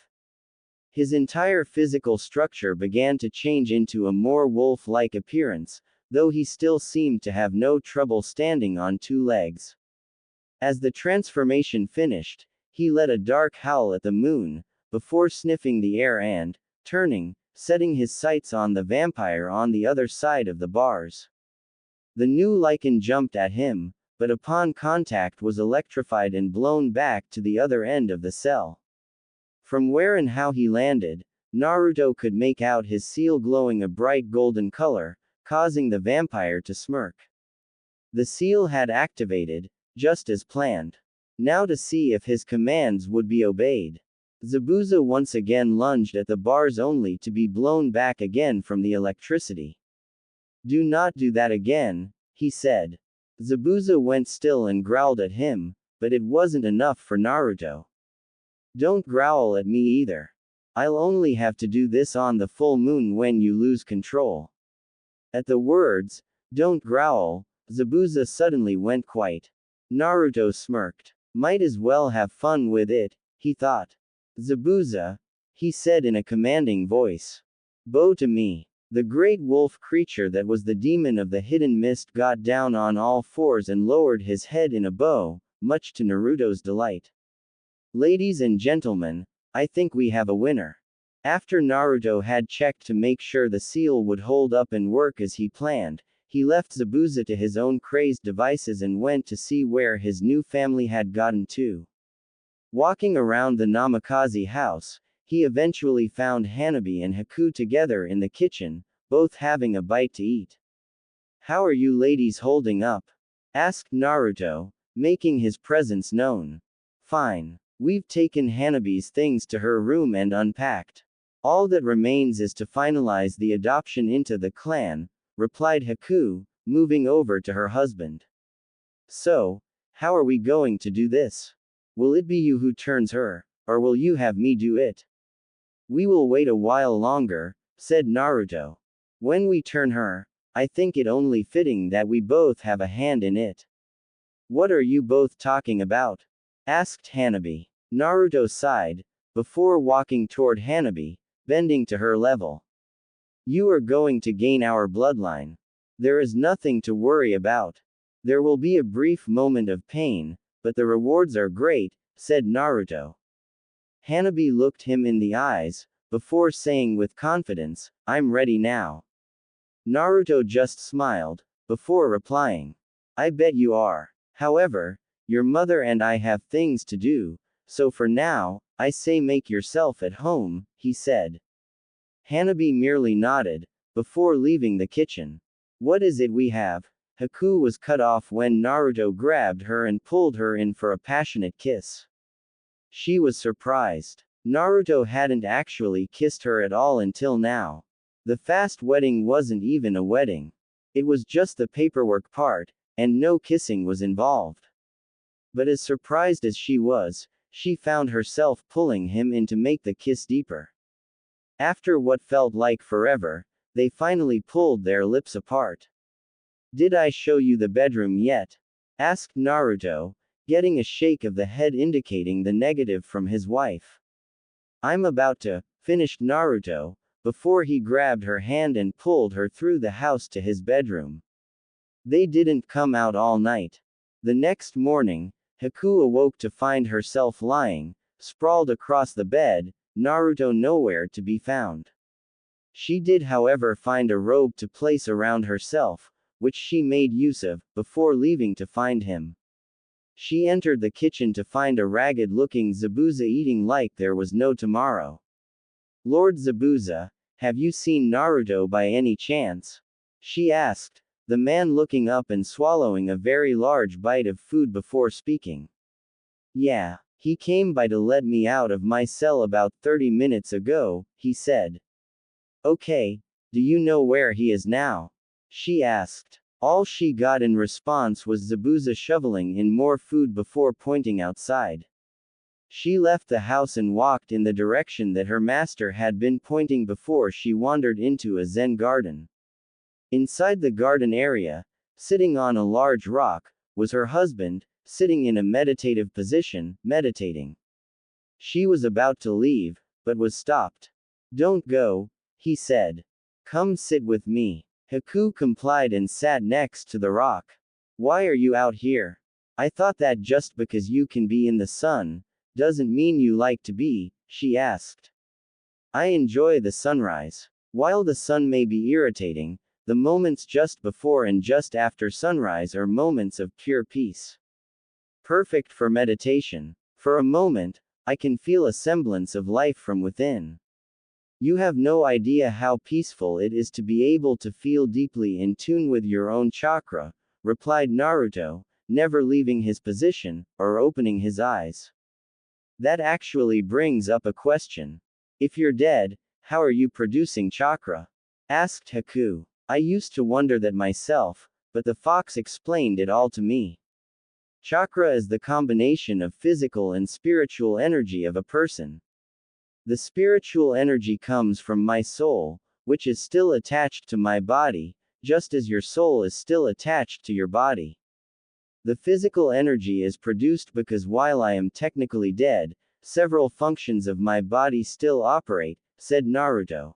Speaker 1: His entire physical structure began to change into a more wolf-like appearance, though he still seemed to have no trouble standing on two legs. As the transformation finished, he let a dark howl at the moon, before sniffing the air and, turning, setting his sights on the vampire on the other side of the bars. The new lichen jumped at him, but upon contact was electrified and blown back to the other end of the cell. From where and how he landed, Naruto could make out his seal glowing a bright golden color, causing the vampire to smirk. The seal had activated, just as planned. Now to see if his commands would be obeyed. Zabuza once again lunged at the bars only to be blown back again from the electricity. "Do not do that again," he said. Zabuza went still and growled at him, but it wasn't enough for Naruto. "Don't growl at me either. I'll only have to do this on the full moon when you lose control." At the words, "Don't growl," Zabuza suddenly went quiet. Naruto smirked. Might as well have fun with it, he thought. "Zabuza," he said in a commanding voice. "Bow to me." The great wolf creature that was the demon of the hidden mist got down on all fours and lowered his head in a bow, much to Naruto's delight. "Ladies and gentlemen, I think we have a winner." After Naruto had checked to make sure the seal would hold up and work as he planned, he left Zabuza to his own crazed devices and went to see where his new family had gotten to. Walking around the Namikaze house, he eventually found Hanabi and Haku together in the kitchen, both having a bite to eat. "How are you ladies holding up?" asked Naruto, making his presence known. "Fine. We've taken Hanabi's things to her room and unpacked. All that remains is to finalize the adoption into the clan," replied Haku, moving over to her husband. "So, how are we going to do this? Will it be you who turns her, or will you have me do it?" "We will wait a while longer," said Naruto. "When we turn her, I think it only fitting that we both have a hand in it." "What are you both talking about?" asked Hanabi. Naruto sighed, before walking toward Hanabi, bending to her level. "You are going to gain our bloodline. There is nothing to worry about. There will be a brief moment of pain, but the rewards are great," said Naruto. Hanabi looked him in the eyes, before saying with confidence, "I'm ready now." Naruto just smiled, before replying, "I bet you are. However, your mother and I have things to do, so for now, I say make yourself at home," he said. Hanabi merely nodded, before leaving the kitchen. "What is it we have?" Haku was cut off when Naruto grabbed her and pulled her in for a passionate kiss. She was surprised. Naruto hadn't actually kissed her at all until now. The fast wedding wasn't even a wedding. It was just the paperwork part, and no kissing was involved. But as surprised as she was, she found herself pulling him in to make the kiss deeper. After what felt like forever, they finally pulled their lips apart. "Did I show you the bedroom yet?" asked Naruto, getting a shake of the head indicating the negative from his wife. "I'm about to," finished Naruto, before he grabbed her hand and pulled her through the house to his bedroom. They didn't come out all night. The next morning, Haku awoke to find herself lying, sprawled across the bed, Naruto nowhere to be found. She did however find a robe to place around herself, which she made use of, before leaving to find him. She entered the kitchen to find a ragged-looking Zabuza eating like there was no tomorrow. "Lord Zabuza," have you seen Naruto by any chance? She asked, the man looking up and swallowing a very large bite of food before speaking. Yeah, he came by to let me out of my cell about 30 minutes ago, he said. Okay, do you know where he is now? She asked. All she got in response was Zabuza shoveling in more food before pointing outside. She left the house and walked in the direction that her master had been pointing before she wandered into a Zen garden. Inside the garden area, sitting on a large rock, was her husband, sitting in a meditative position, meditating. She was about to leave, but was stopped. Don't go, he said. Come sit with me. Haku complied and sat next to the rock. Why are you out here? I thought that just because you can be in the sun, doesn't mean you like to be, she asked. I enjoy the sunrise. While the sun may be irritating, the moments just before and just after sunrise are moments of pure peace. Perfect for meditation. For a moment, I can feel a semblance of life from within. You have no idea how peaceful it is to be able to feel deeply in tune with your own chakra, replied Naruto, never leaving his position, or opening his eyes. That actually brings up a question. If you're dead, how are you producing chakra? Asked Haku. I used to wonder that myself, but the fox explained it all to me. Chakra is the combination of physical and spiritual energy of a person. The spiritual energy comes from my soul, which is still attached to my body, just as your soul is still attached to your body. The physical energy is produced because while I am technically dead, several functions of my body still operate, said Naruto.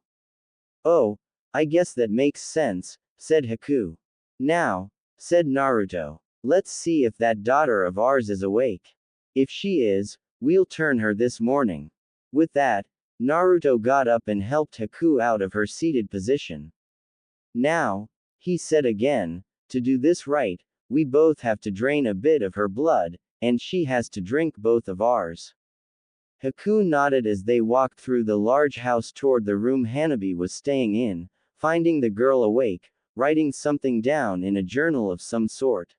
Speaker 1: Oh, I guess that makes sense, said Haku. Now, said Naruto, let's see if that daughter of ours is awake. If she is, we'll turn her this morning. With that, Naruto got up and helped Haku out of her seated position. Now, he said again, to do this right, we both have to drain a bit of her blood, and she has to drink both of ours. Haku nodded as they walked through the large house toward the room Hanabi was staying in, finding the girl awake, writing something down in a journal of some sort.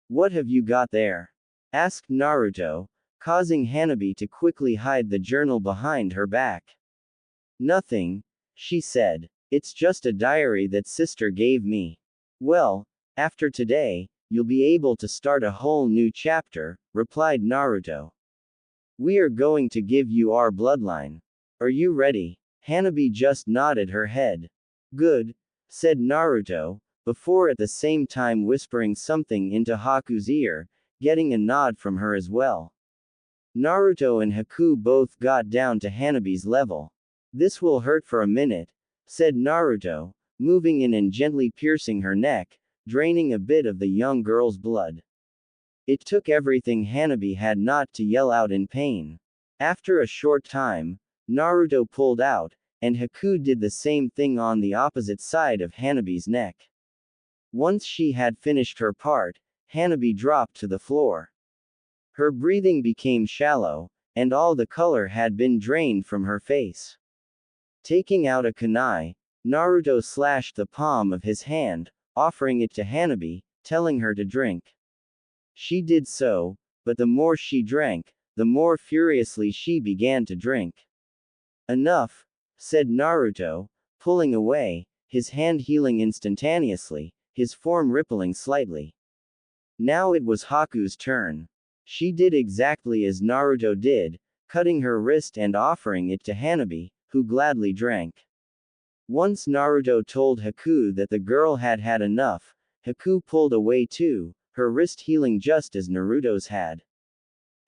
Speaker 1: What have you got there? Asked Naruto, causing Hanabi to quickly hide the journal behind her back. Nothing, she said. It's just a diary that sister gave me. Well, after today, you'll be able to start a whole new chapter, replied Naruto. We are going to give you our bloodline. Are you ready? Hanabi just nodded her head. Good, said Naruto, before at the same time whispering something into Haku's ear, getting a nod from her as well. Naruto and Haku both got down to Hanabi's level. This will hurt for a minute, said Naruto, moving in and gently piercing her neck, draining a bit of the young girl's blood. It took everything Hanabi had not to yell out in pain. After a short time, Naruto pulled out, and Haku did the same thing on the opposite side of Hanabi's neck. Once she had finished her part, Hanabi dropped to the floor. Her breathing became shallow, and all the color had been drained from her face. Taking out a kunai, Naruto slashed the palm of his hand, offering it to Hanabi, telling her to drink. She did so, but the more she drank, the more furiously she began to drink. Enough, said Naruto, pulling away, his hand healing instantaneously, his form rippling slightly. Now it was Haku's turn. She did exactly as Naruto did, cutting her wrist and offering it to Hanabi, who gladly drank. Once Naruto told Haku that the girl had had enough, Haku pulled away too, her wrist healing just as Naruto's had.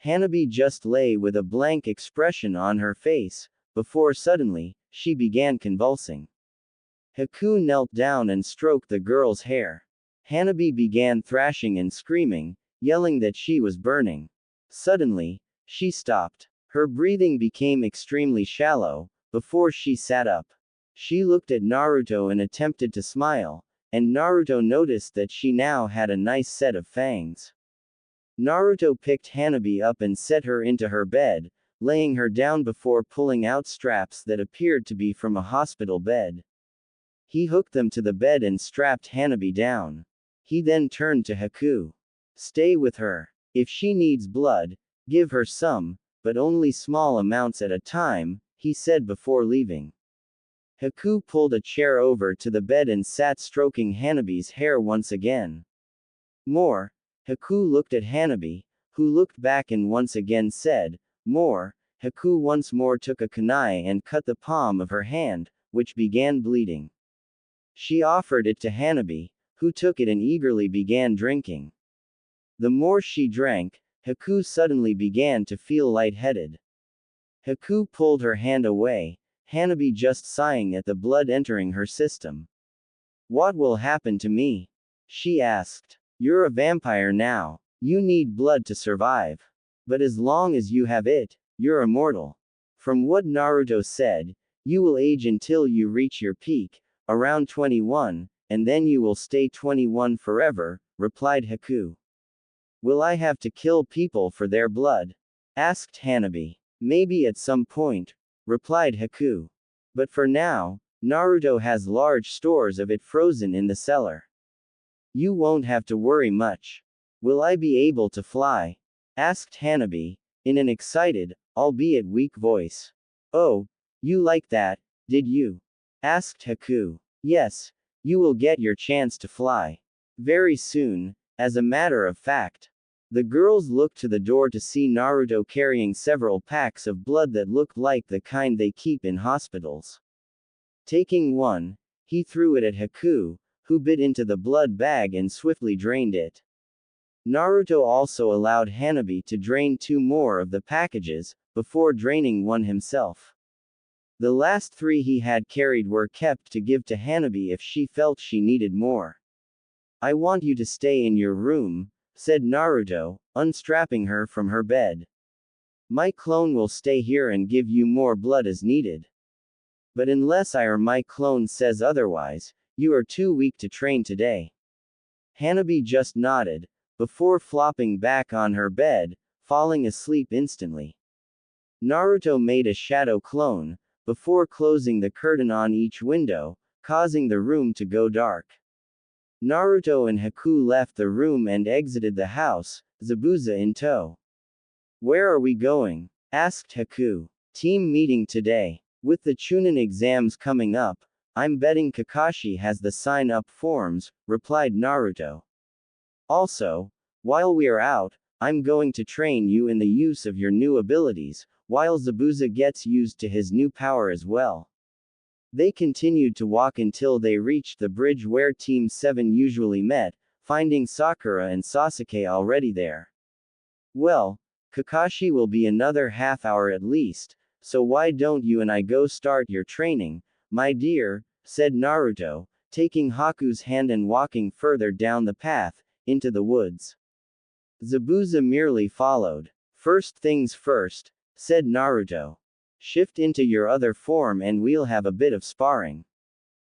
Speaker 1: Hanabi just lay with a blank expression on her face, before suddenly, she began convulsing. Haku knelt down and stroked the girl's hair. Hanabi began thrashing and screaming, yelling that she was burning. Suddenly, she stopped. Her breathing became extremely shallow, before she sat up. She looked at Naruto and attempted to smile, and Naruto noticed that she now had a nice set of fangs. Naruto picked Hanabi up and set her into her bed, laying her down before pulling out straps that appeared to be from a hospital bed. He hooked them to the bed and strapped Hanabi down. He then turned to Haku. Stay with her. If she needs blood, give her some, but only small amounts at a time, he said before leaving. Haku pulled a chair over to the bed and sat stroking Hanabi's hair once again. More. Haku looked at Hanabi, who looked back and once again said, more. Haku once more took a kunai and cut the palm of her hand, which began bleeding. She offered it to Hanabi, who took it and eagerly began drinking. The more she drank, Haku suddenly began to feel lightheaded. Haku pulled her hand away, Hanabi just sighing at the blood entering her system. What will happen to me? She asked. You're a vampire now. You need blood to survive. But as long as you have it, you're immortal. From what Naruto said, you will age until you reach your peak, around 21, and then you will stay 21 forever, replied Haku. Will I have to kill people for their blood? Asked Hanabi. Maybe at some point, replied Haku. But for now, Naruto has large stores of it frozen in the cellar. You won't have to worry much. Will I be able to fly? Asked Hanabi, in an excited, albeit weak voice. Oh, you like that, did you? Asked Haku. Yes, you will get your chance to fly. Very soon, as a matter of fact. The girls looked to the door to see Naruto carrying several packs of blood that looked like the kind they keep in hospitals. Taking one, he threw it at Haku, who bit into the blood bag and swiftly drained it. Naruto also allowed Hanabi to drain 2 more of the packages, before draining one himself. The last 3 he had carried were kept to give to Hanabi if she felt she needed more. I want you to stay in your room, said Naruto, unstrapping her from her bed. My clone will stay here and give you more blood as needed. But unless I or my clone says otherwise, you are too weak to train today. Hanabi just nodded, before flopping back on her bed, falling asleep instantly. Naruto made a shadow clone, before closing the curtain on each window, causing the room to go dark. Naruto and Haku left the room and exited the house, Zabuza in tow. Where are we going? Asked Haku. Team meeting today. With the Chunin exams coming up, I'm betting Kakashi has the sign-up forms, replied Naruto. Also, while we are out, I'm going to train you in the use of your new abilities, while Zabuza gets used to his new power as well. They continued to walk until they reached the bridge where Team 7 usually met, finding Sakura and Sasuke already there. Well, Kakashi will be another half hour at least, so why don't you and I go start your training, my dear, said Naruto, taking Haku's hand and walking further down the path, into the woods. Zabuza merely followed. First things first, said Naruto. Shift into your other form and we'll have a bit of sparring.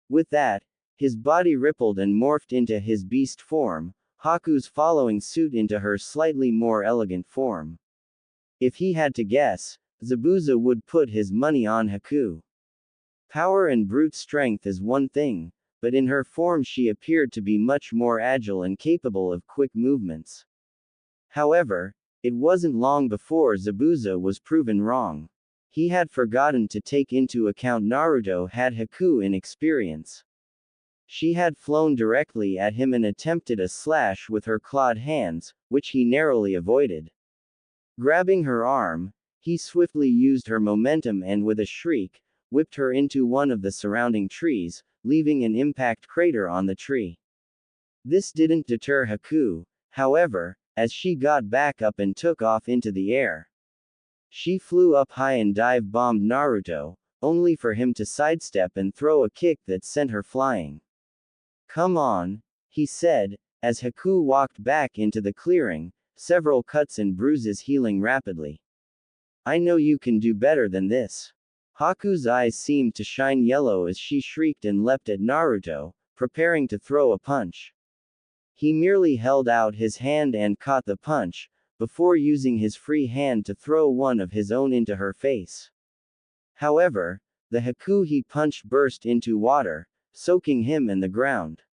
Speaker 1: With that, his body rippled and morphed into his beast form, Haku's following suit into her slightly more elegant form. If he had to guess, Zabuza would put his money on Haku. Power and brute strength is one thing, but in her form she appeared to be much more agile and capable of quick movements. However, it wasn't long before Zabuza was proven wrong. He had forgotten to take into account Naruto had Haku in experience. She had flown directly at him and attempted a slash with her clawed hands, which he narrowly avoided. Grabbing her arm, he swiftly used her momentum and with a shriek, whipped her into one of the surrounding trees, leaving an impact crater on the tree. This didn't deter Haku, however, as she got back up and took off into the air. She flew up high and dive-bombed Naruto, only for him to sidestep and throw a kick that sent her flying. Come on, he said, as Haku walked back into the clearing, several cuts and bruises healing rapidly. I know you can do better than this. Haku's eyes seemed to shine yellow as she shrieked and leapt at Naruto, preparing to throw a punch. He merely held out his hand and caught the punch, before using his free hand to throw one of his own into her face. However, the Haku he punched burst into water, soaking him and the ground.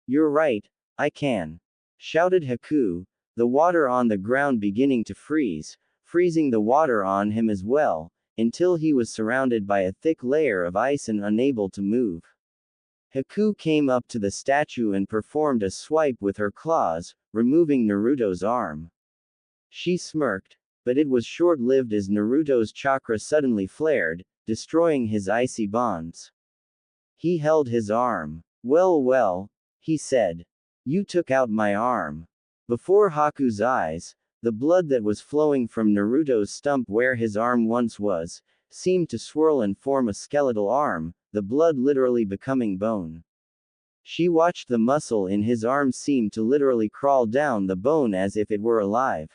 Speaker 1: "You're right, I can," shouted Haku, the water on the ground beginning to freeze, freezing the water on him as well, until he was surrounded by a thick layer of ice and unable to move. Haku came up to the statue and performed a swipe with her claws, removing Naruto's arm. She smirked, but it was short-lived as Naruto's chakra suddenly flared, destroying his icy bonds. He held his arm. Well, he said. "You took out my arm." Before Haku's eyes, the blood that was flowing from Naruto's stump where his arm once was, seemed to swirl and form a skeletal arm, the blood literally becoming bone. She watched the muscle in his arm seem to literally crawl down the bone as if it were alive.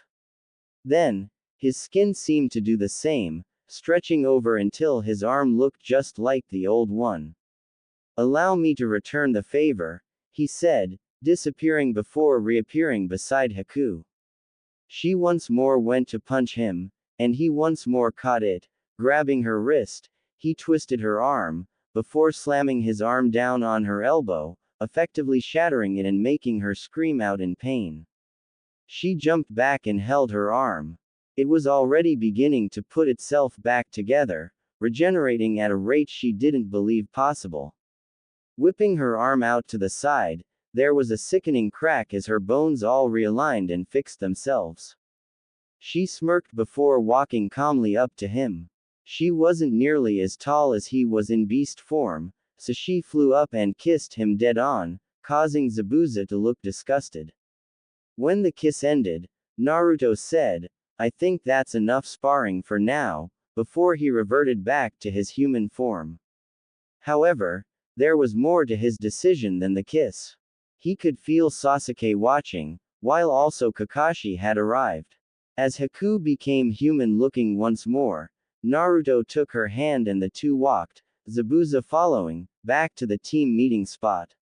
Speaker 1: Then, his skin seemed to do the same, stretching over until his arm looked just like the old one. "Allow me to return the favor," he said, disappearing before reappearing beside Haku. She once more went to punch him, and he once more caught it. Grabbing her wrist, he twisted her arm, before slamming his arm down on her elbow, effectively shattering it and making her scream out in pain. She jumped back and held her arm. It was already beginning to put itself back together, regenerating at a rate she didn't believe possible. Whipping her arm out to the side, there was a sickening crack as her bones all realigned and fixed themselves. She smirked before walking calmly up to him. She wasn't nearly as tall as he was in beast form, so she flew up and kissed him dead on, causing Zabuza to look disgusted. When the kiss ended, Naruto said, "I think that's enough sparring for now," before he reverted back to his human form. However, there was more to his decision than the kiss. He could feel Sasuke watching, while also Kakashi had arrived. As Haku became human-looking once more, Naruto took her hand and the two walked, Zabuza following, back to the team meeting spot.